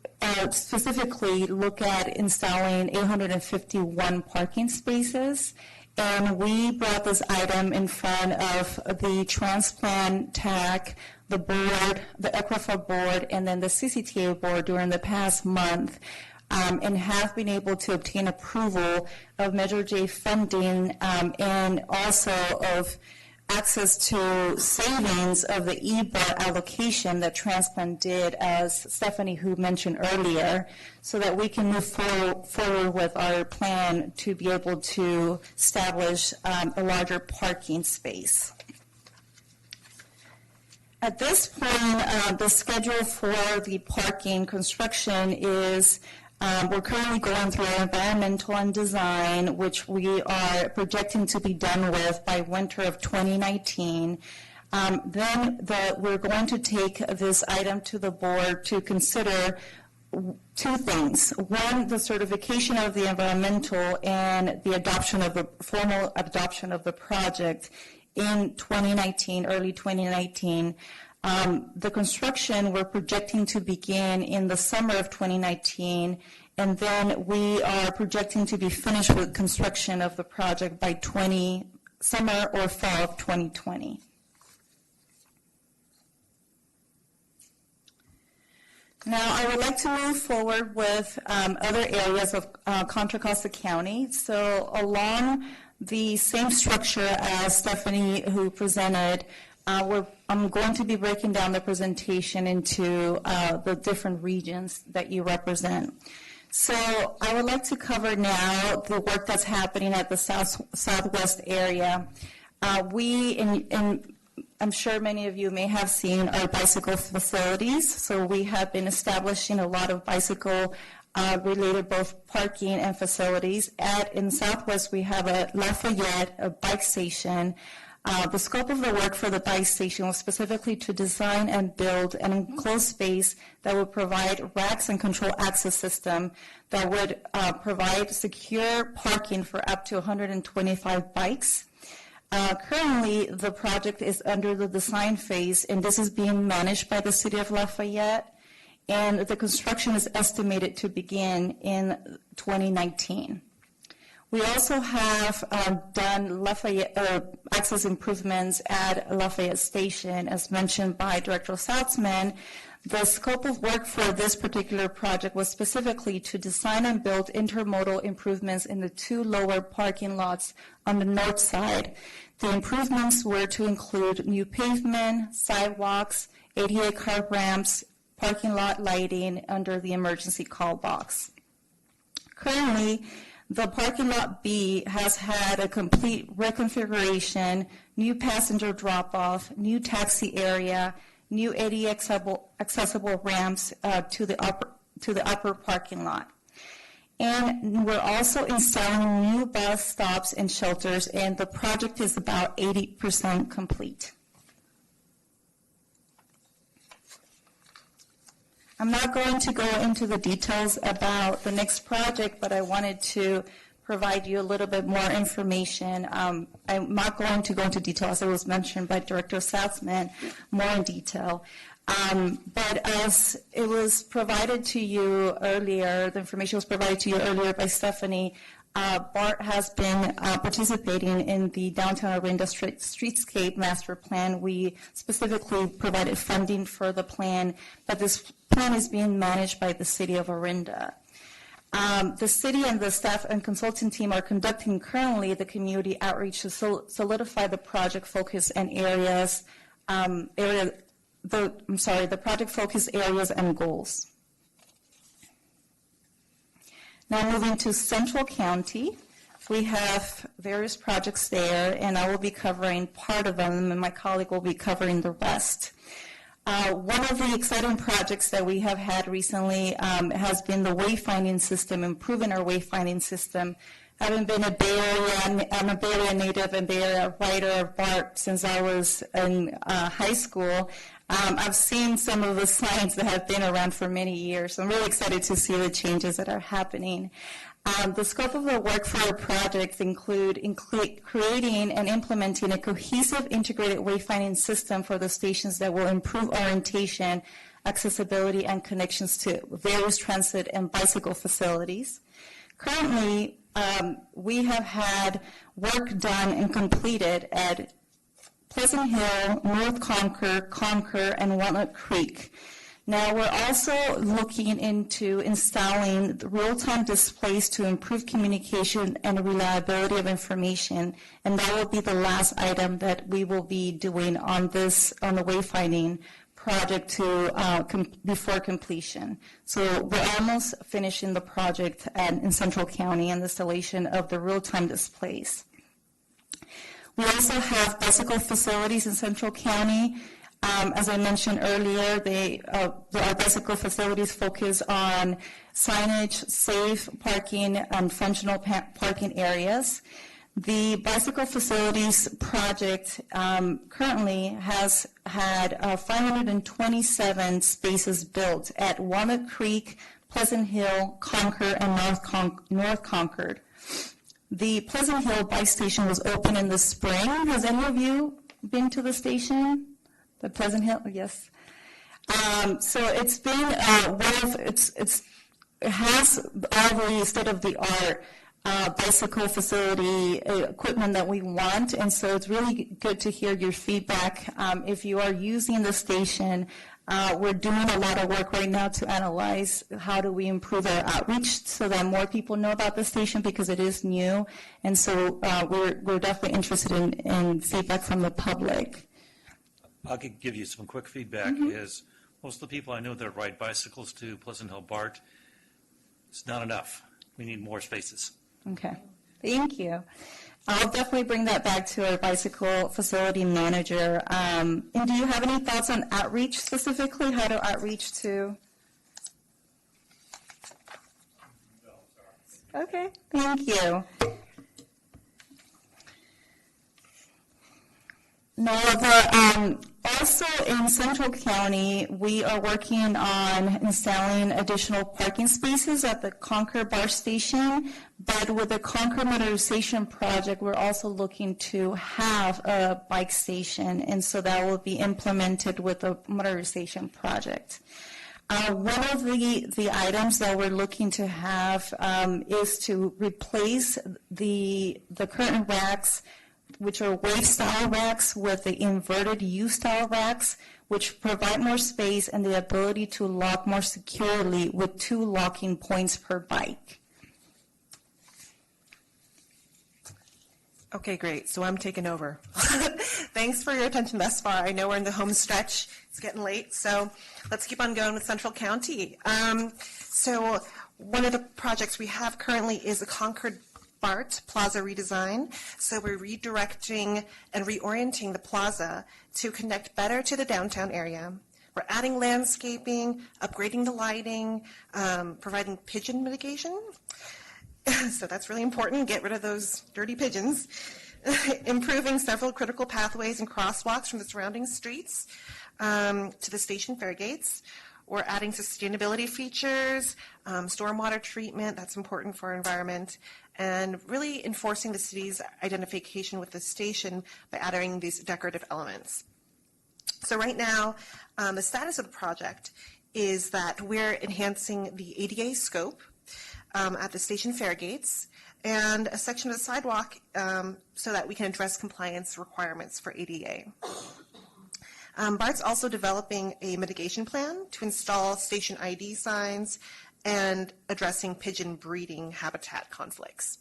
specifically look at installing 851 parking spaces. And we brought this item in front of the Transplant TAC, the board, the ECRFA board, and then the CCTA board during the past month, and have been able to obtain approval of Measure J funding and also of access to savings of the E-BART allocation that Transplant did, as Stephanie who mentioned earlier, so that we can move forward with our plan to be able to establish a larger parking space. At this point, the schedule for the parking construction is we're currently going through our environmental and design, which we are projecting to be done with by winter of 2019. Then we're going to take this item to the board to consider two things. One, the certification of the environmental and the adoption of the formal adoption of the project in 2019, early 2019. The construction we're projecting to begin in the summer of 2019, and then we are projecting to be finished with construction of the project by summer or fall of 2020. Now, I would like to move forward with other areas of Contra Costa County. So along the same structure as Stephanie who presented, I'm going to be breaking down the presentation into the different regions that you represent. So I would like to cover now the work that's happening at the southwest area. I'm sure many of you may have seen our bicycle facilities. So we have been establishing a lot of bicycle related both parking and facilities. In Southwest, we have at Lafayette, a bike station. The scope of the work for the bike station was specifically to design and build an enclosed space that would provide racks and control access system that would provide secure parking for up to 125 bikes. Currently, the project is under the design phase, and this is being managed by the City of Lafayette, and the construction is estimated to begin in 2019. We also have done Lafayette access improvements at Lafayette Station, as mentioned by Director Saltzman. The scope of work for this particular project was specifically to design and build intermodal improvements in the 2 lower parking lots on the north side. The improvements were to include new pavement, sidewalks, ADA car ramps, parking lot lighting under the emergency call box. Currently, the parking lot B has had a complete reconfiguration, new passenger drop-off, new taxi area, new ADA accessible ramps to the upper parking lot. And we're also installing new bus stops and shelters, and the project is about 80% complete. I'm not going to go into the details about the next project, but I wanted to provide you a little bit more information. I'm not going to go into detail, as it was mentioned by Director Saltzman, more in detail. But as it was provided to you earlier, the information was provided to you earlier by Stephanie, BART has been participating in the Downtown Orinda Streetscape Master Plan. We specifically provided funding for the plan, but this plan is being managed by the City of Orinda. The city and the staff and consultant team are conducting currently the community outreach to solidify the project focus and areas, the project focus areas and goals. Now moving to Central County, we have various projects there, and I will be covering part of them, and my colleague will be covering the rest. One of the exciting projects that we have had recently has been the wayfinding system, improving our wayfinding system. Having been I'm a Bay Area native and Bay Area writer of BART since I was in high school. I've seen some of the signs that have been around for many years. So I'm really excited to see the changes that are happening. The scope of the work for our project include creating and implementing a cohesive integrated wayfinding system for the stations that will improve orientation, accessibility, and connections to various transit and bicycle facilities. Currently, we have had work done and completed at Pleasant Hill, North Concord, and Walnut Creek. Now, we're also looking into installing real-time displays to improve communication and reliability of information, and that will be the last item that we will be doing on the wayfinding project before completion. So we're almost finishing the project in Central County and the installation of the real-time displays. We also have bicycle facilities in Central County. As I mentioned earlier, our bicycle facilities focus on signage, safe parking, and functional parking areas. The bicycle facilities project currently has had 527 spaces built at Walnut Creek, Pleasant Hill, Concord, and North Concord. The Pleasant Hill bike station was open in the spring. Has any of you been to the station? The Pleasant Hill, yes. So it's been it has all the state-of-the-art bicycle facility equipment that we want, and so it's really good to hear your feedback. If you are using the station, we're doing a lot of work right now to analyze how do we improve our outreach so that more people know about the station because it is new, and so we're definitely interested in feedback from the public. I'll give you some quick feedback. Is most of the people I know that ride bicycles to Pleasant Hill BART, it's not enough. We need more spaces. Okay, thank you. I'll definitely bring that back to our bicycle facility manager. And do you have any thoughts on outreach specifically? How to outreach to? Okay, thank you. Now, also in Central County, we are working on installing additional parking spaces at the Concord BART station, but with the Concord modernization project, we're also looking to have a bike station, and so that will be implemented with the modernization project. One of the items that we're looking to have is to replace the current racks, which are wave-style racks, with the inverted U-style racks. which provide more space and the ability to lock more securely with 2 locking points per bike. Okay, great. So I'm taking over. Thanks for your attention thus far. I know we're in the home stretch. It's getting late, so let's keep on going with Central County. So one of the projects we have currently is a Concord BART Plaza redesign. So we're redirecting and reorienting the plaza to connect better to the downtown area. We're adding landscaping, upgrading the lighting, providing pigeon mitigation. So that's really important. Get rid of those dirty pigeons. Improving several critical pathways and crosswalks from the surrounding streets to the station fair gates. We're adding sustainability features, stormwater treatment, that's important for our environment, and really enforcing the city's identification with the station by adding these decorative elements. So right now, the status of the project is that we're enhancing the ADA scope at the station fair gates and a section of the sidewalk so that we can address compliance requirements for ADA. BART's also developing a mitigation plan to install station ID signs and addressing pigeon breeding habitat conflicts.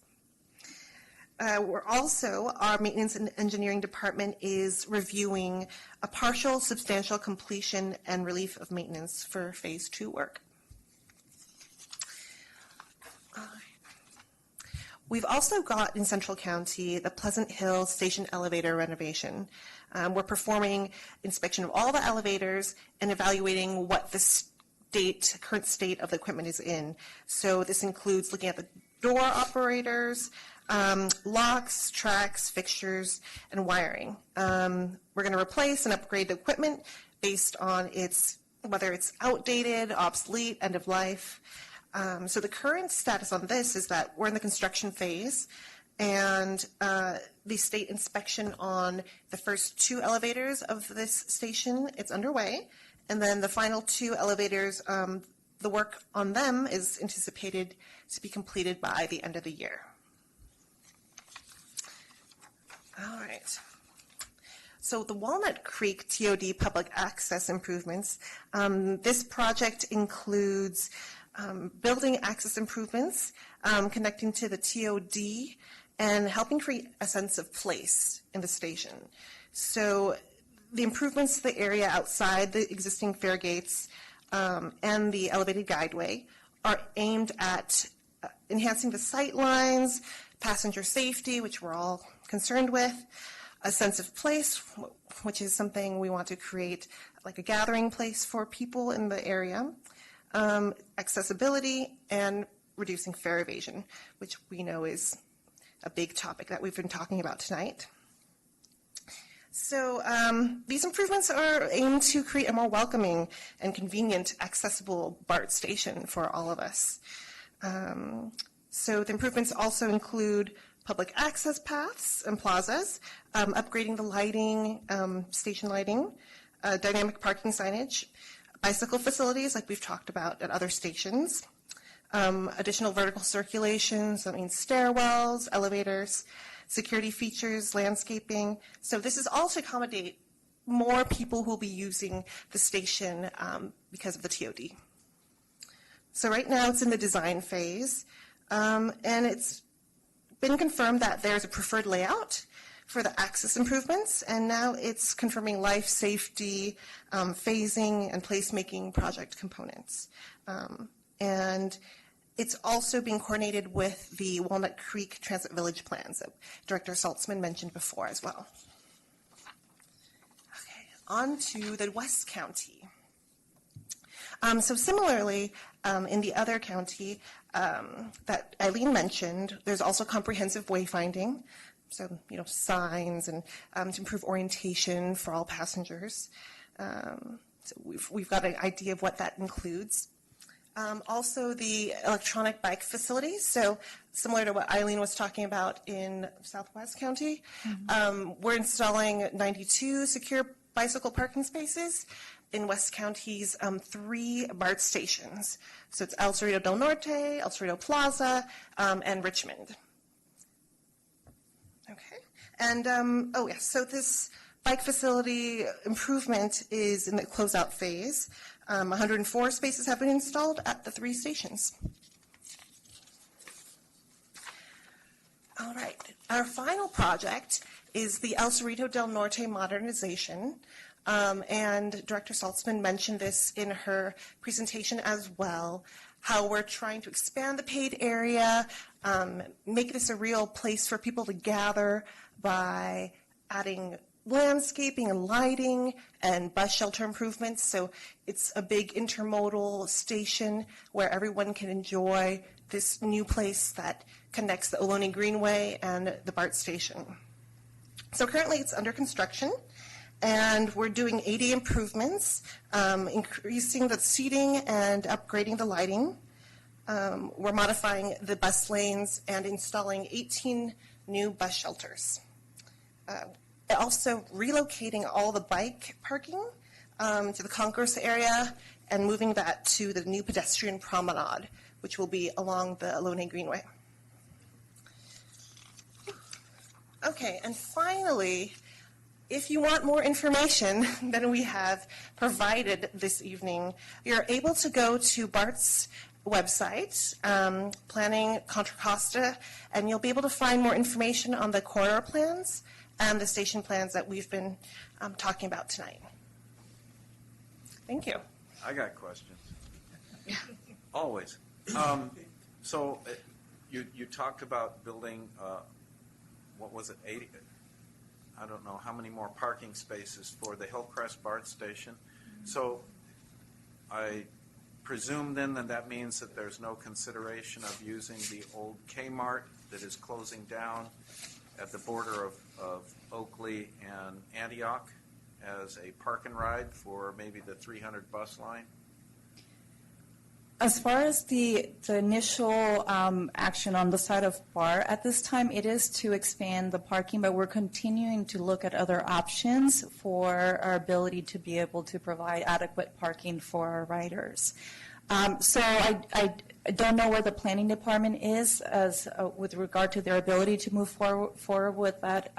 Our maintenance and engineering department is reviewing a partial substantial completion and relief of maintenance for phase 2 work. We've also got in Central County the Pleasant Hill Station elevator renovation. We're performing inspection of all the elevators and evaluating what the current state of the equipment is in. So this includes looking at the door operators, locks, tracks, fixtures, and wiring. We're going to replace and upgrade the equipment based on whether it's outdated, obsolete, end of life. So the current status on this is that we're in the construction phase, and the state inspection on the first 2 elevators of this station, it's underway, and then the final 2 elevators, the work on them is anticipated to be completed by the end of the year. All right. So the Walnut Creek TOD public access improvements, this project includes building access improvements, connecting to the TOD, and helping create a sense of place in the station. So the improvements to the area outside the existing fair gates and the elevated guideway are aimed at enhancing the sight lines, passenger safety, which we're all concerned with, a sense of place, which is something we want to create like a gathering place for people in the area, accessibility, and reducing fare evasion, which we know is a big topic that we've been talking about tonight. So these improvements are aimed to create a more welcoming and convenient, accessible BART station for all of us. So the improvements also include public access paths and plazas, upgrading the lighting, station lighting, dynamic parking signage, bicycle facilities like we've talked about at other stations, additional vertical circulations, that means stairwells, elevators, security features, landscaping. So this is all to accommodate more people who will be using the station because of the TOD. So right now it's in the design phase, and it's been confirmed that there's a preferred layout for the access improvements, and now it's confirming life safety, phasing, and placemaking project components. And it's also being coordinated with the Walnut Creek Transit Village plans that Director Saltzman mentioned before as well. Okay, on to the West County. So similarly, in the other county that Eileen mentioned, there's also comprehensive wayfinding, so signs and to improve orientation for all passengers. So we've got an idea of what that includes. Also the electronic bike facilities, so similar to what Eileen was talking about in Southwest County, we're installing 92 secure bicycle parking spaces in West County's 3 BART stations. So it's El Cerrito del Norte, El Cerrito Plaza, and Richmond. Okay, and so this bike facility improvement is in the closeout phase. 104 spaces have been installed at the 3 stations. All right, our final project is the El Cerrito del Norte modernization. And Director Saltzman mentioned this in her presentation as well, how we're trying to expand the paid area, make this a real place for people to gather by adding landscaping and lighting and bus shelter improvements. So it's a big intermodal station where everyone can enjoy this new place that connects the Ohlone Greenway and the BART station. So currently it's under construction, and we're doing 80 improvements, increasing the seating and upgrading the lighting. We're modifying the bus lanes and installing 18 new bus shelters. Also relocating all the bike parking to the concourse area and moving that to the new pedestrian promenade, which will be along the Ohlone Greenway. Okay, and finally, if you want more information than we have provided this evening, you're able to go to BART's website, Planning Contra Costa, and you'll be able to find more information on the corridor plans and the station plans that we've been talking about tonight. Thank you. I got questions. Always. So you talked about building, what was it, 80? I don't know how many more parking spaces for the Hillcrest BART station. So I presume then that means that there's no consideration of using the old Kmart that is closing down at the border of Oakley and Antioch as a park and ride for maybe the 300 bus line? As far as the initial action on the side of BART, at this time it is to expand the parking, but we're continuing to look at other options for our ability to be able to provide adequate parking for our riders. So I don't know where the planning department is as with regard to their ability to move forward with that.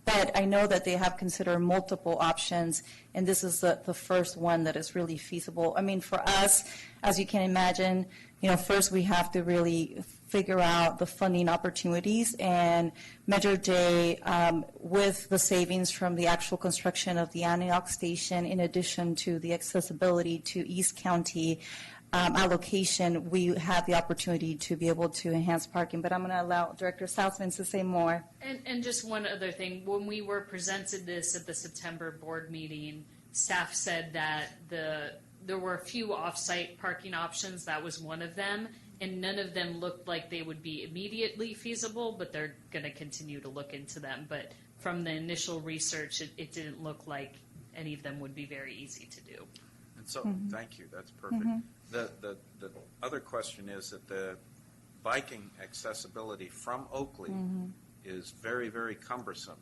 But I know that they have considered multiple options, and this is the first one that is really feasible. I mean, for us, as you can imagine, first we have to really figure out the funding opportunities, and Measure J, with the savings from the actual construction of the Antioch station, in addition to the accessibility to East County allocation, we have the opportunity to be able to enhance parking. But I'm going to allow Director Saltzman to say more. And just one other thing, when we were presented this at the September board meeting, staff said that there were a few off-site parking options. That was one of them, and none of them looked like they would be immediately feasible, but they're going to continue to look into them. But from the initial research, it didn't look like any of them would be very easy to do. And so, thank you, that's perfect. The other question is that the biking accessibility from Oakley is very, very cumbersome.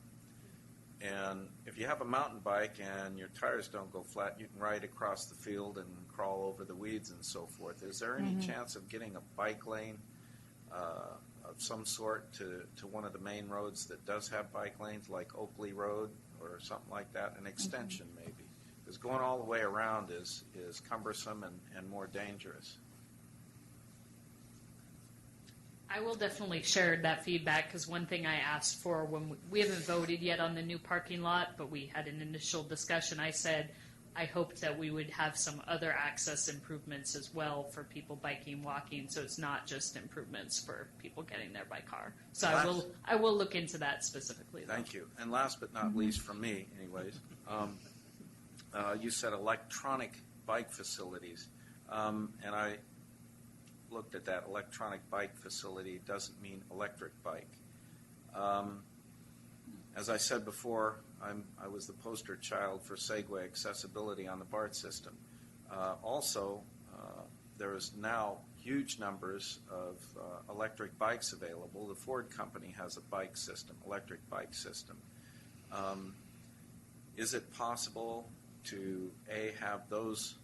And if you have a mountain bike and your tires don't go flat, you can ride across the field and crawl over the weeds and so forth. Is there any chance of getting a bike lane of some sort to one of the main roads that does have bike lanes, like Oakley Road or something like that, an extension maybe? Because going all the way around is cumbersome and more dangerous. I will definitely share that feedback, because one thing I asked for when we haven't voted yet on the new parking lot, but we had an initial discussion, I said I hoped that we would have some other access improvements as well for people biking, walking, so it's not just improvements for people getting there by car. So I will look into that specifically, though. Thank you. And last but not least, from me anyways, you said electronic bike facilities, and I looked at that. Electronic bike facility doesn't mean electric bike. As I said before, I was the poster child for Segway accessibility on the BART system. Also, there is now huge numbers of electric bikes available. The Ford company has a bike system, electric bike system. Is it possible to, A, have those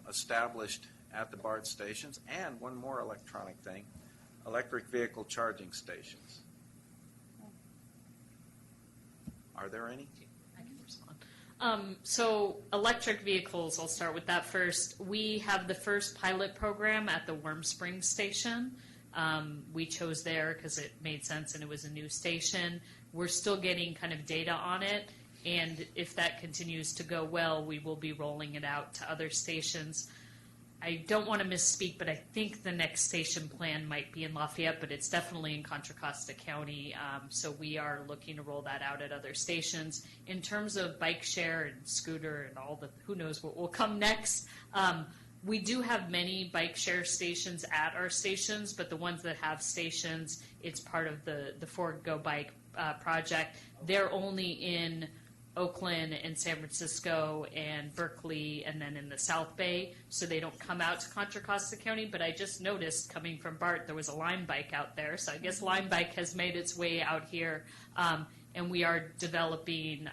established at the BART stations, and one more electronic thing, electric vehicle charging stations? Are there any? I can respond. So electric vehicles, I'll start with that first. We have the first pilot program at the Worm Springs station. We chose there because it made sense and it was a new station. We're still getting kind of data on it, and if that continues to go well, we will be rolling it out to other stations. I don't want to misspeak, but I think the next station plan might be in Lafayette, but it's definitely in Contra Costa County. So we are looking to roll that out at other stations. In terms of bike share and scooter and all the, who knows what will come next. We do have many bike share stations at our stations, but the ones that have stations, it's part of the Ford Go Bike project. They're only in Oakland and San Francisco and Berkeley and then in the South Bay, so they don't come out to Contra Costa County. But I just noticed coming from BART, there was a Lime Bike out there, so I guess Lime Bike has made its way out here, and we are developing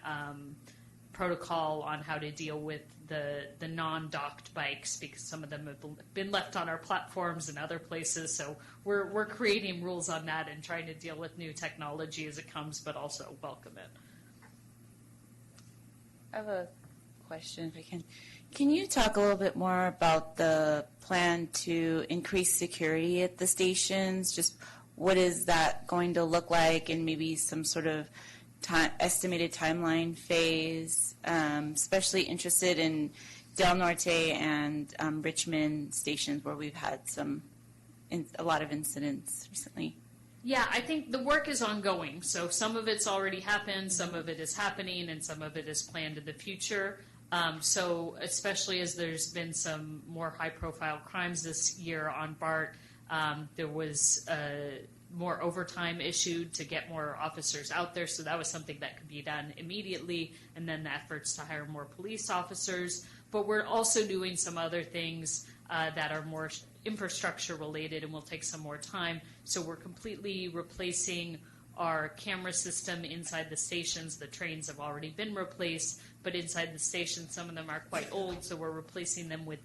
protocol on how to deal with the non-docked bikes, because some of them have been left on our platforms and other places. So we're creating rules on that and trying to deal with new technology as it comes, but also welcome it. I have a question, if I can. Can you talk a little bit more about the plan to increase security at the stations? Just what is that going to look like, and maybe some sort of estimated timeline phase? Especially interested in Del Norte and Richmond stations, where we've had a lot of incidents recently. Yeah, I think the work is ongoing. So some of it's already happened, some of it is happening, and some of it is planned in the future. So especially as there's been some more high-profile crimes this year on BART, there was more overtime issued to get more officers out there. So that was something that could be done immediately, and then the efforts to hire more police officers. But we're also doing some other things that are more infrastructure related and will take some more time. So we're completely replacing our camera system inside the stations. The trains have already been replaced, but inside the station, some of them are quite old, so we're replacing them with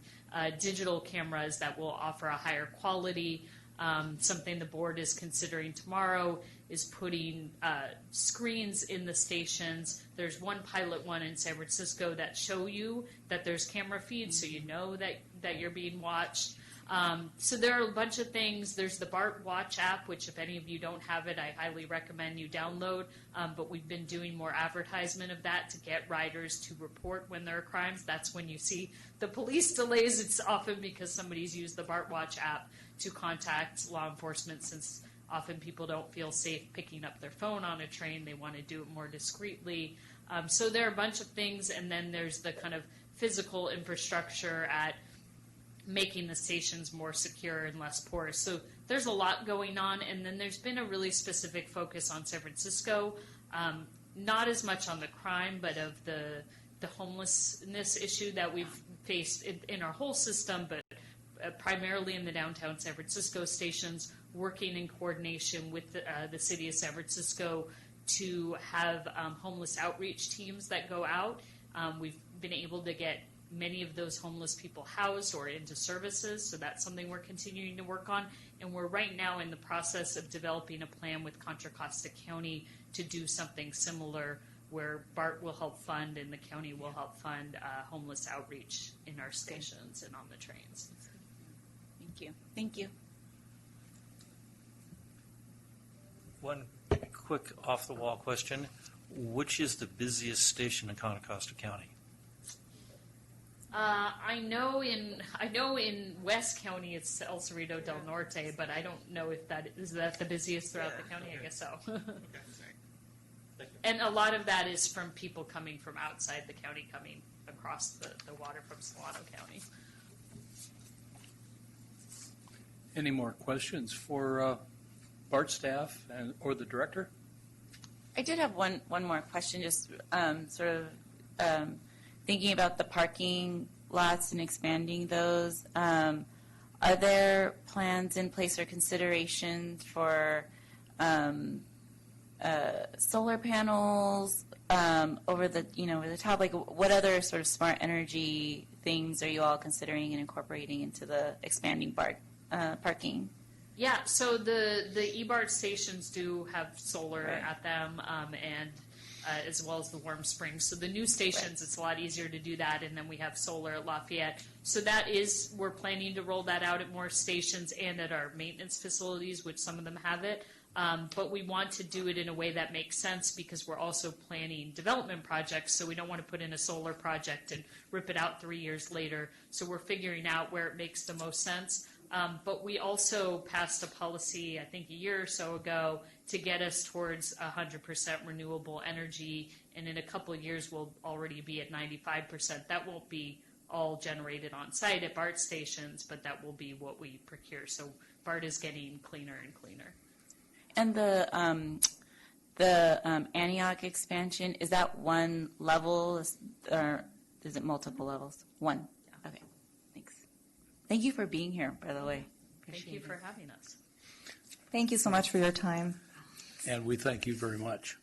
digital cameras that will offer a higher quality. Something the board is considering tomorrow is putting screens in the stations. There's one pilot one in San Francisco that show you that there's camera feeds, so you know that you're being watched. So there are a bunch of things. There's the BART Watch app, which if any of you don't have it, I highly recommend you download. But we've been doing more advertisement of that to get riders to report when there are crimes. That's when you see the police delays. It's often because somebody's used the BART Watch app to contact law enforcement, since often people don't feel safe picking up their phone on a train. They want to do it more discreetly. So there are a bunch of things, and then there's the kind of physical infrastructure at making the stations more secure and less porous. So there's a lot going on, and then there's been a really specific focus on San Francisco, not as much on the crime, but of the homelessness issue that we've faced in our whole system, but primarily in the downtown San Francisco stations, working in coordination with the city of San Francisco to have homeless outreach teams that go out. We've been able to get many of those homeless people housed or into services, so that's something we're continuing to work on. And we're right now in the process of developing a plan with Contra Costa County to do something similar, where BART will help fund and the county will help fund homeless outreach in our stations and on the trains. Thank you. Thank you. One quick off-the-wall question. Which is the busiest station in Contra Costa County? I know in West County it's El Cerrito del Norte, but I don't know if that is the busiest throughout the county. I guess so. And a lot of that is from people coming from outside the county, coming across the water from Solano County. Any more questions for BART staff or the director? I did have one more question, just thinking about the parking lots and expanding those. Are there plans in place or considerations for solar panels over the top? Like, what other sort of smart energy things are you all considering and incorporating into the expanding parking? Yeah, so the eBART stations do have solar at them, and as well as the Warm Springs. So the new stations, it's a lot easier to do that, and then we have solar at Lafayette. So we're planning to roll that out at more stations and at our maintenance facilities, which some of them have it. But we want to do it in a way that makes sense because we're also planning development projects, so we don't want to put in a solar project and rip it out 3 years later. So we're figuring out where it makes the most sense. But we also passed a policy, I think a year or so ago, to get us towards 100% renewable energy, and in a couple of years we'll already be at 95%. That won't be all generated on site at BART stations, but that will be what we procure. So BART is getting cleaner and cleaner. And the Antioch expansion, is that one level or is it multiple levels? One. Okay. Thanks. Thank you for being here, by the way. Thank you for having us. Thank you so much for your time. And we thank you very much.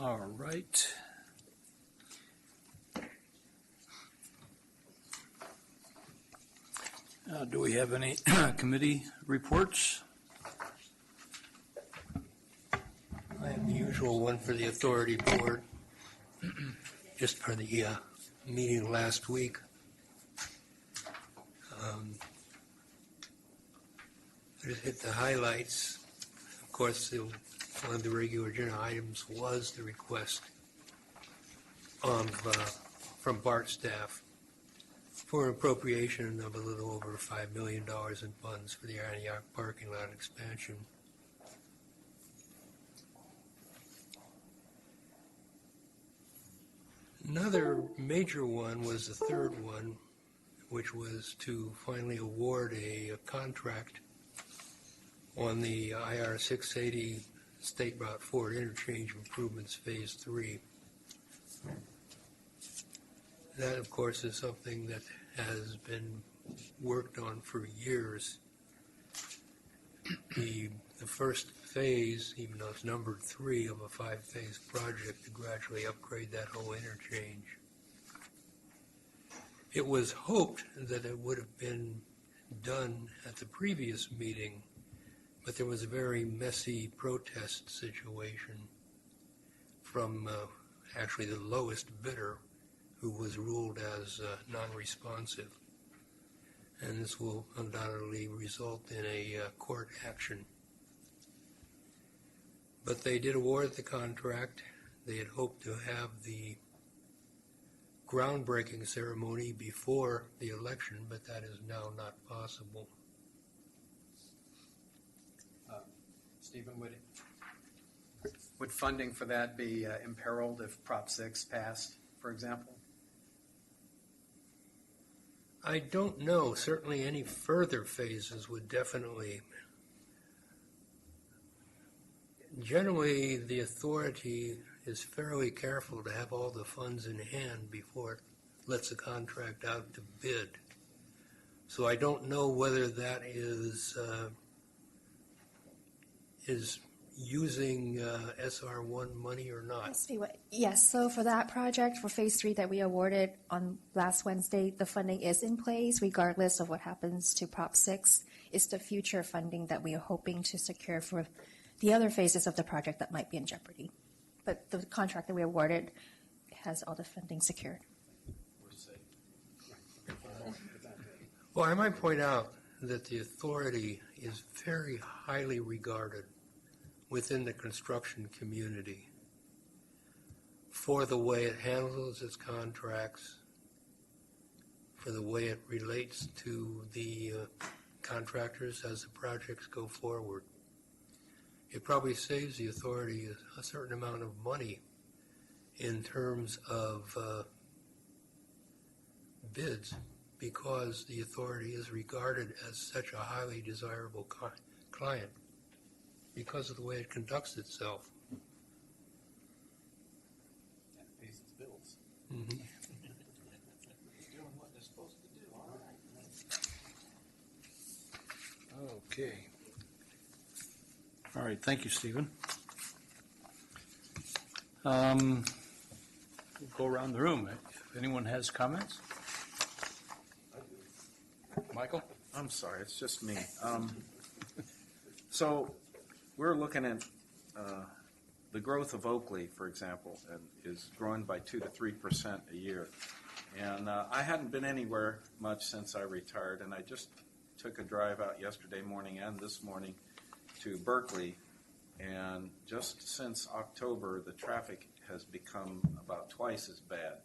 All right. Do we have any committee reports? I have the usual one for the authority board, just for the meeting last week. I just hit the highlights. Of course, one of the regular agenda items was the request from BART staff for an appropriation of a little over $5 million in funds for the Antioch parking lot expansion. Another major one was the third one, which was to finally award a contract on the IR 680 State Route 4 Interchange Improvements Phase 3. That, of course, is something that has been worked on for years. The first phase, even though it's numbered 3 of a 5-phase project to gradually upgrade that whole interchange. It was hoped that it would have been done at the previous meeting, but there was a very messy protest situation from actually the lowest bidder, who was ruled as non-responsive. And this will undoubtedly result in a court action. But they did award the contract. They had hoped to have the groundbreaking ceremony before the election, but that is now not possible. Stephen, would funding for that be imperiled if Prop 6 passed, for example? I don't know. Certainly any further phases would definitely. Generally, the authority is fairly careful to have all the funds in hand before it lets a contract out to bid. So I don't know whether that is using SR1 money or not. Yes, so for that project, for Phase 3 that we awarded on last Wednesday, the funding is in place regardless of what happens to Prop 6. It's the future funding that we are hoping to secure for the other phases of the project that might be in jeopardy. But the contract that we awarded has all the funding secured. Well, I might point out that the authority is very highly regarded within the construction community for the way it handles its contracts, for the way it relates to the contractors as the projects go forward. It probably saves the authority a certain amount of money in terms of bids, because the authority is regarded as such a highly desirable client because of the way it conducts itself. And it pays its bills. Mm-hmm. Doing what they're supposed to do. Okay. All right, thank you, Stephen. We'll go around the room. If anyone has comments? Michael? I'm sorry, it's just me. So we're looking at the growth of Oakley, for example, and is growing by 2 to 3% a year. And I hadn't been anywhere much since I retired, and I just took a drive out yesterday morning and this morning to Berkeley, and just since October, the traffic has become about twice as bad.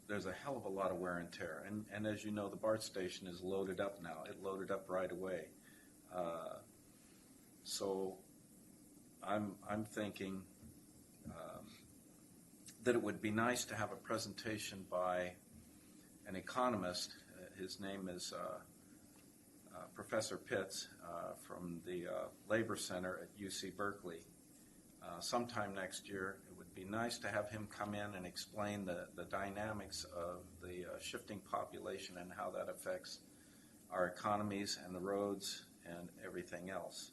There's a hell of a lot of wear and tear, and as you know, the BART station is loaded up now. It loaded up right away. So I'm thinking that it would be nice to have a presentation by an economist. His name is Professor Pitts from the Labor Center at UC Berkeley. Sometime next year, it would be nice to have him come in and explain the dynamics of the shifting population and how that affects our economies and the roads and everything else.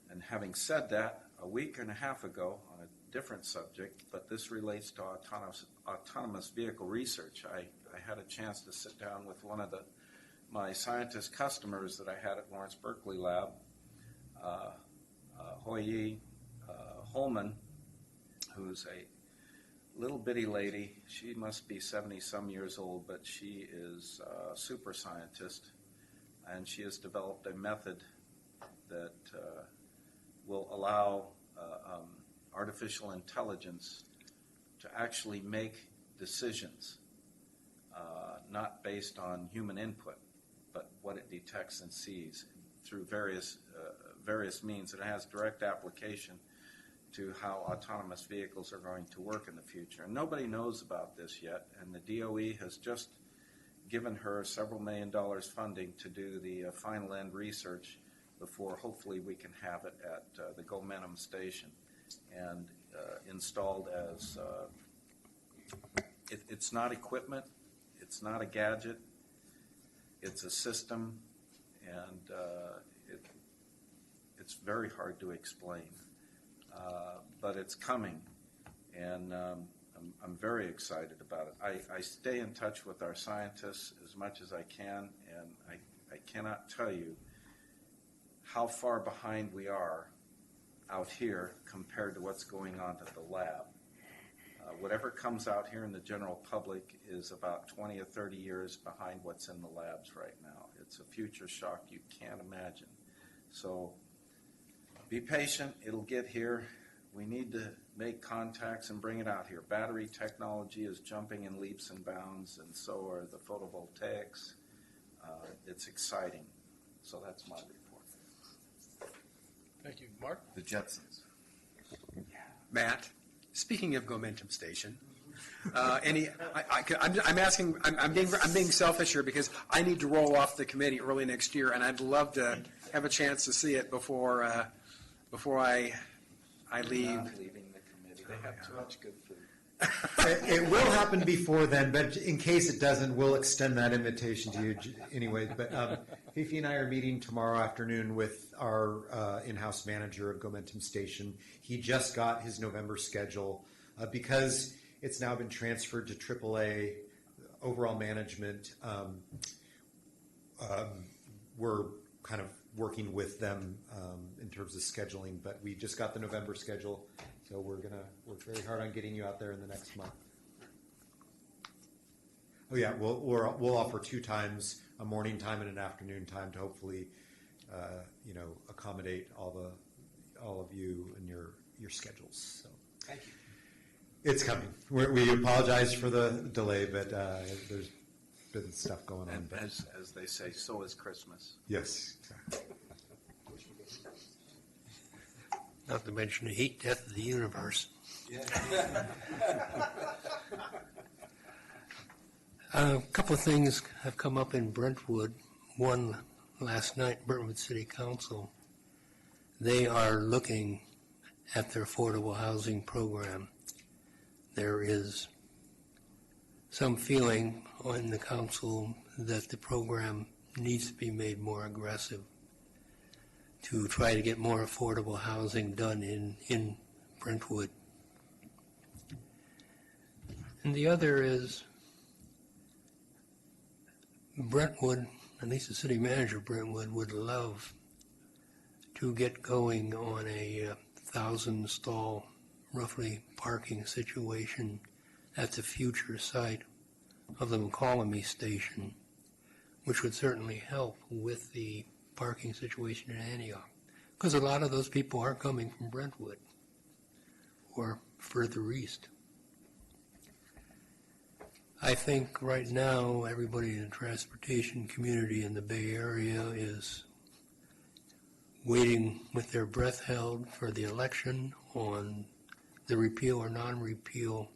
And having said that, a week and a half ago on a different subject, but this relates to autonomous vehicle research, I had a chance to sit down with one of my scientist customers that I had at Lawrence Berkeley Lab, Hoyi Holman, who's a little bitty lady. She must be 70-some years old, but she is a super scientist, and she has developed a method that will allow artificial intelligence to actually make decisions, not based on human input, but what it detects and sees through various means. It has direct application to how autonomous vehicles are going to work in the future. And nobody knows about this yet, and the DOE has just given her several $1 million funding to do the final end research before hopefully we can have it at the Gomentum station and installed as, it's not equipment, it's not a gadget, it's a system, and it's very hard to explain. But it's coming, and I'm very excited about it. I stay in touch with our scientists as much as I can, and I cannot tell you how far behind we are out here compared to what's going on at the lab. Whatever comes out here in the general public is about 20 or 30 years behind what's in the labs right now. It's a future shock you can't imagine. So be patient, it'll get here. We need to make contacts and bring it out here. Battery technology is jumping in leaps and bounds, and so are the photovoltaics. It's exciting. So that's my report. Thank you. Mark? The Jetsons. Matt, speaking of Gomentum Station, I'm asking. I'm being selfish here because I need to roll off the committee early next year, and I'd love to have a chance to see it before I leave. Not leaving the committee. They have too much good food. It will happen before then, but in case it doesn't, we'll extend that invitation to you anyway. But Fifi and I are meeting tomorrow afternoon with our in-house manager of Gomentum Station. He just got his November schedule because it's now been transferred to AAA overall management. We're kind of working with them in terms of scheduling, but we just got the November schedule, so we're going to work very hard on getting you out there in the next month. Oh yeah, we'll offer 2 times, a morning time and an afternoon time, to hopefully accommodate all of you and your schedules. So Thank you. it's coming. We apologize for the delay, but there's been stuff going on. But As they say, so is Christmas. yes, exactly. Not to mention the heat death of the universe. A couple of things have come up in Brentwood. One last night, Brentwood City Council. They are looking at their affordable housing program. There is some feeling on the council that the program needs to be made more aggressive to try to get more affordable housing done in Brentwood. And the other is Brentwood, at least the city manager of Brentwood, would love to get going on a 1,000 stall, roughly, parking situation at the future site of the McCollum Station, which would certainly help with the parking situation in Antioch. Because a lot of those people are coming from Brentwood or further east. I think right now everybody in the transportation community in the Bay Area is waiting with their breath held for the election on the repeal or non-repeal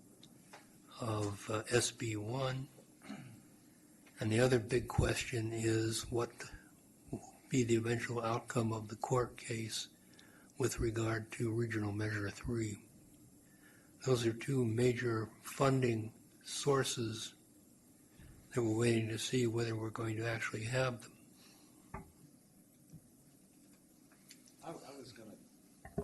of SB 1. And the other big question is what will be the eventual outcome of the court case with regard to Regional Measure 3. Those are two major funding sources that we're waiting to see whether we're going to actually have them. I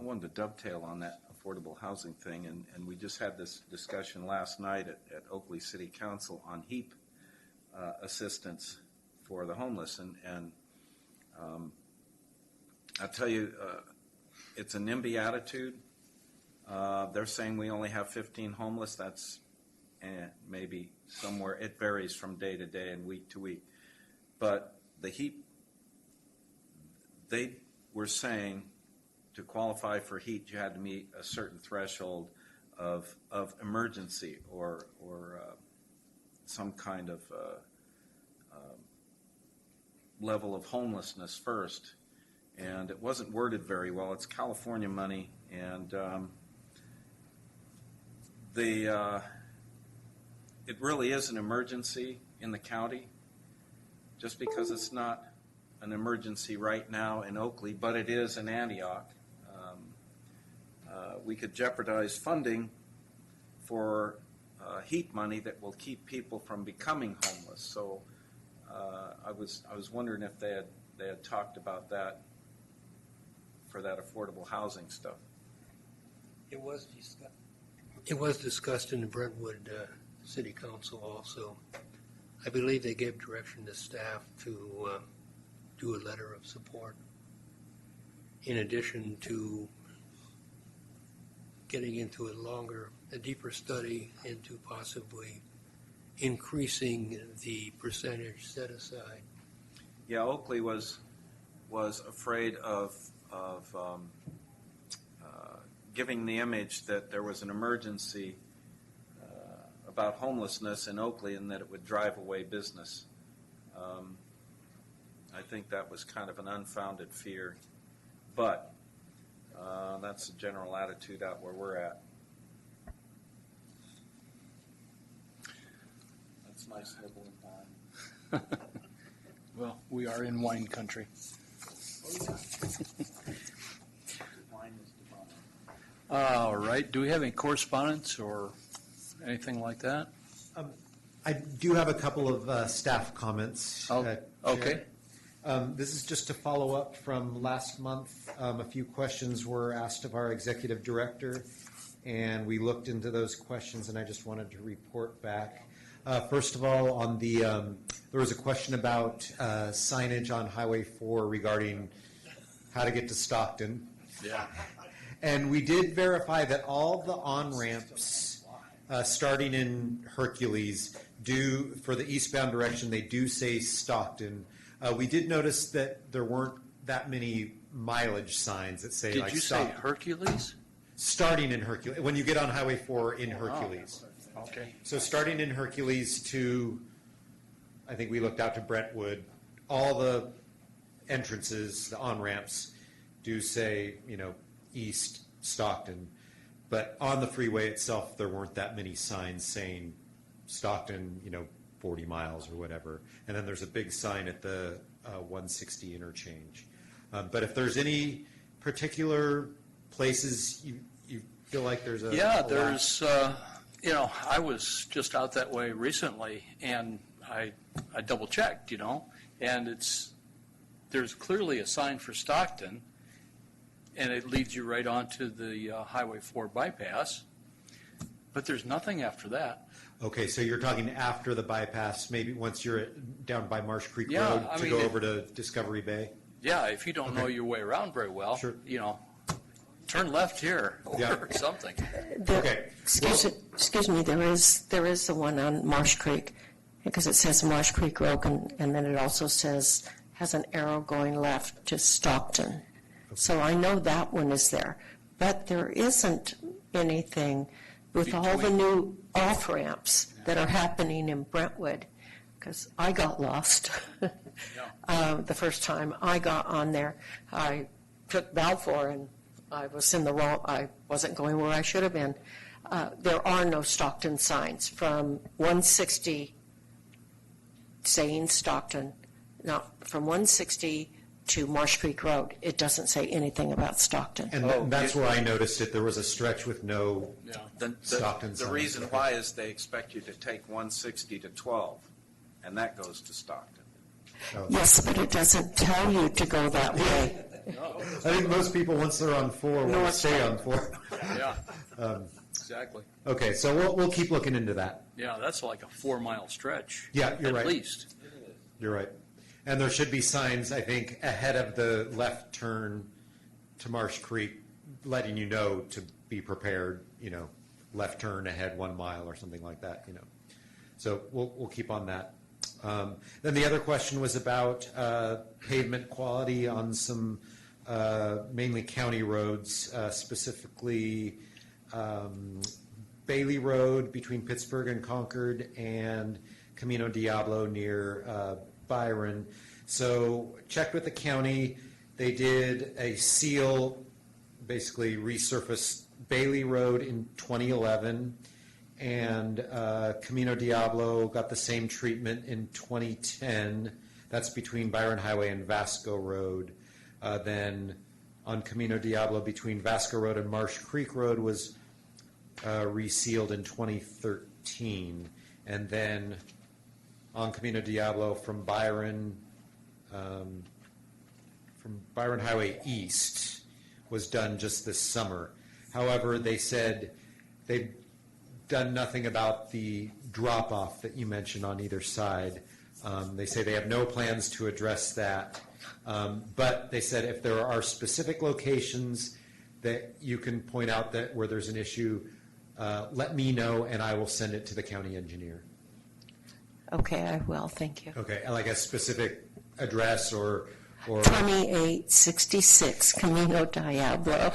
wanted to dovetail on that affordable housing thing, and we just had this discussion last night at Oakley City Council on HEAP assistance for the homeless, and I'll tell you, it's a NIMBY attitude. They're saying we only have 15 homeless. That's maybe somewhere, it varies from day to day and week to week. But the HEAP, they were saying to qualify for HEAP, you had to meet a certain threshold of emergency or some kind of level of homelessness first. And it wasn't worded very well. It's California money, and it really is an emergency in the county, just because it's not an emergency right now in Oakley, but it is in Antioch. We could jeopardize funding for HEAP money that will keep people from becoming homeless. So I was wondering if they had talked about that for that affordable housing stuff. It was discussed in the Brentwood City Council also. I believe they gave direction to staff to do a letter of support, in addition to getting into a deeper study into possibly increasing the percentage set aside. Yeah, Oakley was afraid of giving the image that there was an emergency about homelessness in Oakley and that it would drive away business. I think that was kind of an unfounded fear, but that's the general attitude out where we're at. That's nice nibbling time. Well, we are in wine country. All right. Do we have any correspondence or anything like that? I do have a couple of staff comments. Okay. This is just to follow up from last month. A few questions were asked of our executive director, and we looked into those questions, and I just wanted to report back. First of all, on the there was a question about signage on Highway 4 regarding how to get to Stockton. Yeah. And we did verify that all the on-ramps starting in Hercules do, for the eastbound direction, they do say Stockton. We did notice that there weren't that many mileage signs that say Did you say Hercules? Starting in Hercules, when you get on Highway 4 in Hercules. Okay. So starting in Hercules to, I think we looked out to Brentwood, all the entrances, the on-ramps, do say, East Stockton. But on the freeway itself, there weren't that many signs saying Stockton, 40 miles or whatever. And then there's a big sign at the 160 interchange. But if there's any particular places you feel like there's a... Yeah, there's, I was just out that way recently, and I double-checked, and there's clearly a sign for Stockton, and it leads you right onto the Highway 4 bypass. But there's nothing after that. Okay, so you're talking after the bypass, maybe once you're down by Marsh Creek Yeah, Road I to mean, go over to Discovery Bay? Yeah, if you don't know your way around very well, turn left here or something. Excuse me, there is the one on Marsh Creek, because it says Marsh Creek Road, and then it also has an arrow going left to Stockton. So I know that one is there, but there isn't anything with all the new off-ramps that are happening in Brentwood, because I got lost the first time I got on there. I took Balfour and I was in the wrong, I wasn't going where I should have been. There are no Stockton signs from 160 saying Stockton, no, from 160 to Marsh Creek Road. It doesn't say anything about Stockton. And that's where I noticed it. There was a stretch with no Stockton signs. The reason why is they expect you to take 160 to 12, and that goes to Stockton. Yes, but it doesn't tell you to go that way. I think most people, once they're on 4, want to stay on 4. Yeah, exactly. Okay, so we'll keep looking into that. Yeah, that's like a 4-mile stretch. Yeah, you're right. At least. You're right. And there should be signs, I think, ahead of the left turn to Marsh Creek, letting you know to be prepared, left turn ahead 1 mile or something like that, So we'll keep on that. Then the other question was about pavement quality on some mainly county roads, specifically Bailey Road between Pittsburgh and Concord and Camino Diablo near Byron. So checked with the county. They did a seal, basically resurfaced Bailey Road in 2011. And Camino Diablo got the same treatment in 2010. That's between Byron Highway and Vasco Road. Then on Camino Diablo between Vasco Road and Marsh Creek Road was resealed in 2013. And then on Camino Diablo from Byron Highway East was done just this summer. However, they said they've done nothing about the drop-off that you mentioned on either side. They say they have no plans to address that. But they said if there are specific locations that you can point out that where there's an issue, let me know and I will send it to the county engineer. Okay, I will, thank you. Okay, like a specific address or 2866 Camino Diablo.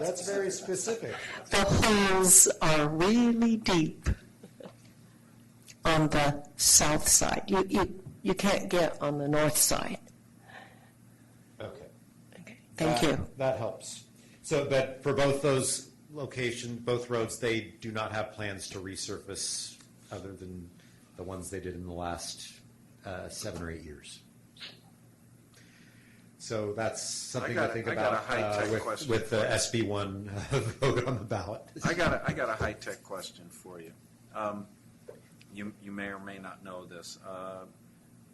That's very specific. The holes are really deep on the south side. You can't get on the north side. Okay. Thank you. That helps. So, but for both those locations, both roads, they do not have plans to resurface other than the ones they did in the last 7 or 8 years. So that's something to think about with the SB1 vote on the ballot. I got a high-tech question for you. You may or may not know this.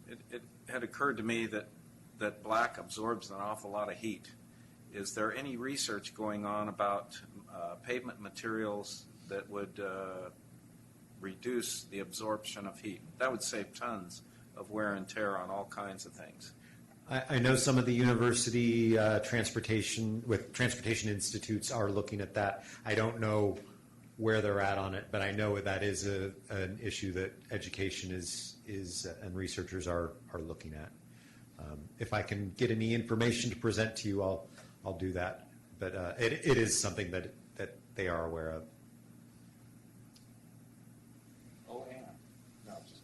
It had occurred to me that black absorbs an awful lot of heat. Is there any research going on about pavement materials that would reduce the absorption of heat? That would save tons of wear and tear on all kinds of things. I know some of the university transportation institutes are looking at that. I don't know where they're at on it, but I know that is an issue that education is and researchers are looking at. If I can get any information to present to you, I'll do that. But it is something that they are aware of. Oh, Anna. No, just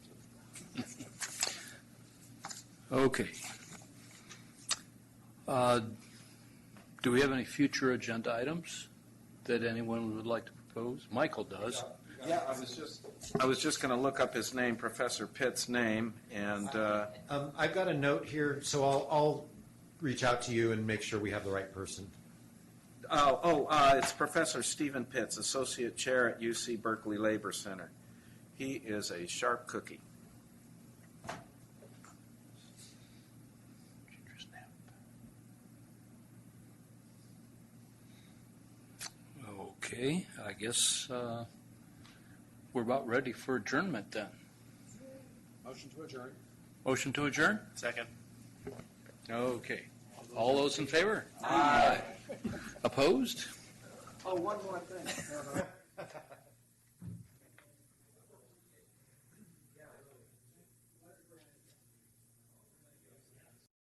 Okay. Do we have any future agenda items that anyone would like to propose? Michael does. Yeah, I was just going to look up his name, Professor Pitt's name, and I've got a note here, so I'll reach out to you and make sure we have the right person. It's Professor Stephen Pitts, Associate Chair at UC Berkeley Labor Center. He is a sharp cookie. Okay, I guess we're about ready for adjournment then. Motion to adjourn. Motion to adjourn? Second. Okay. All those in favor? Aye. Opposed? Oh, one more thing.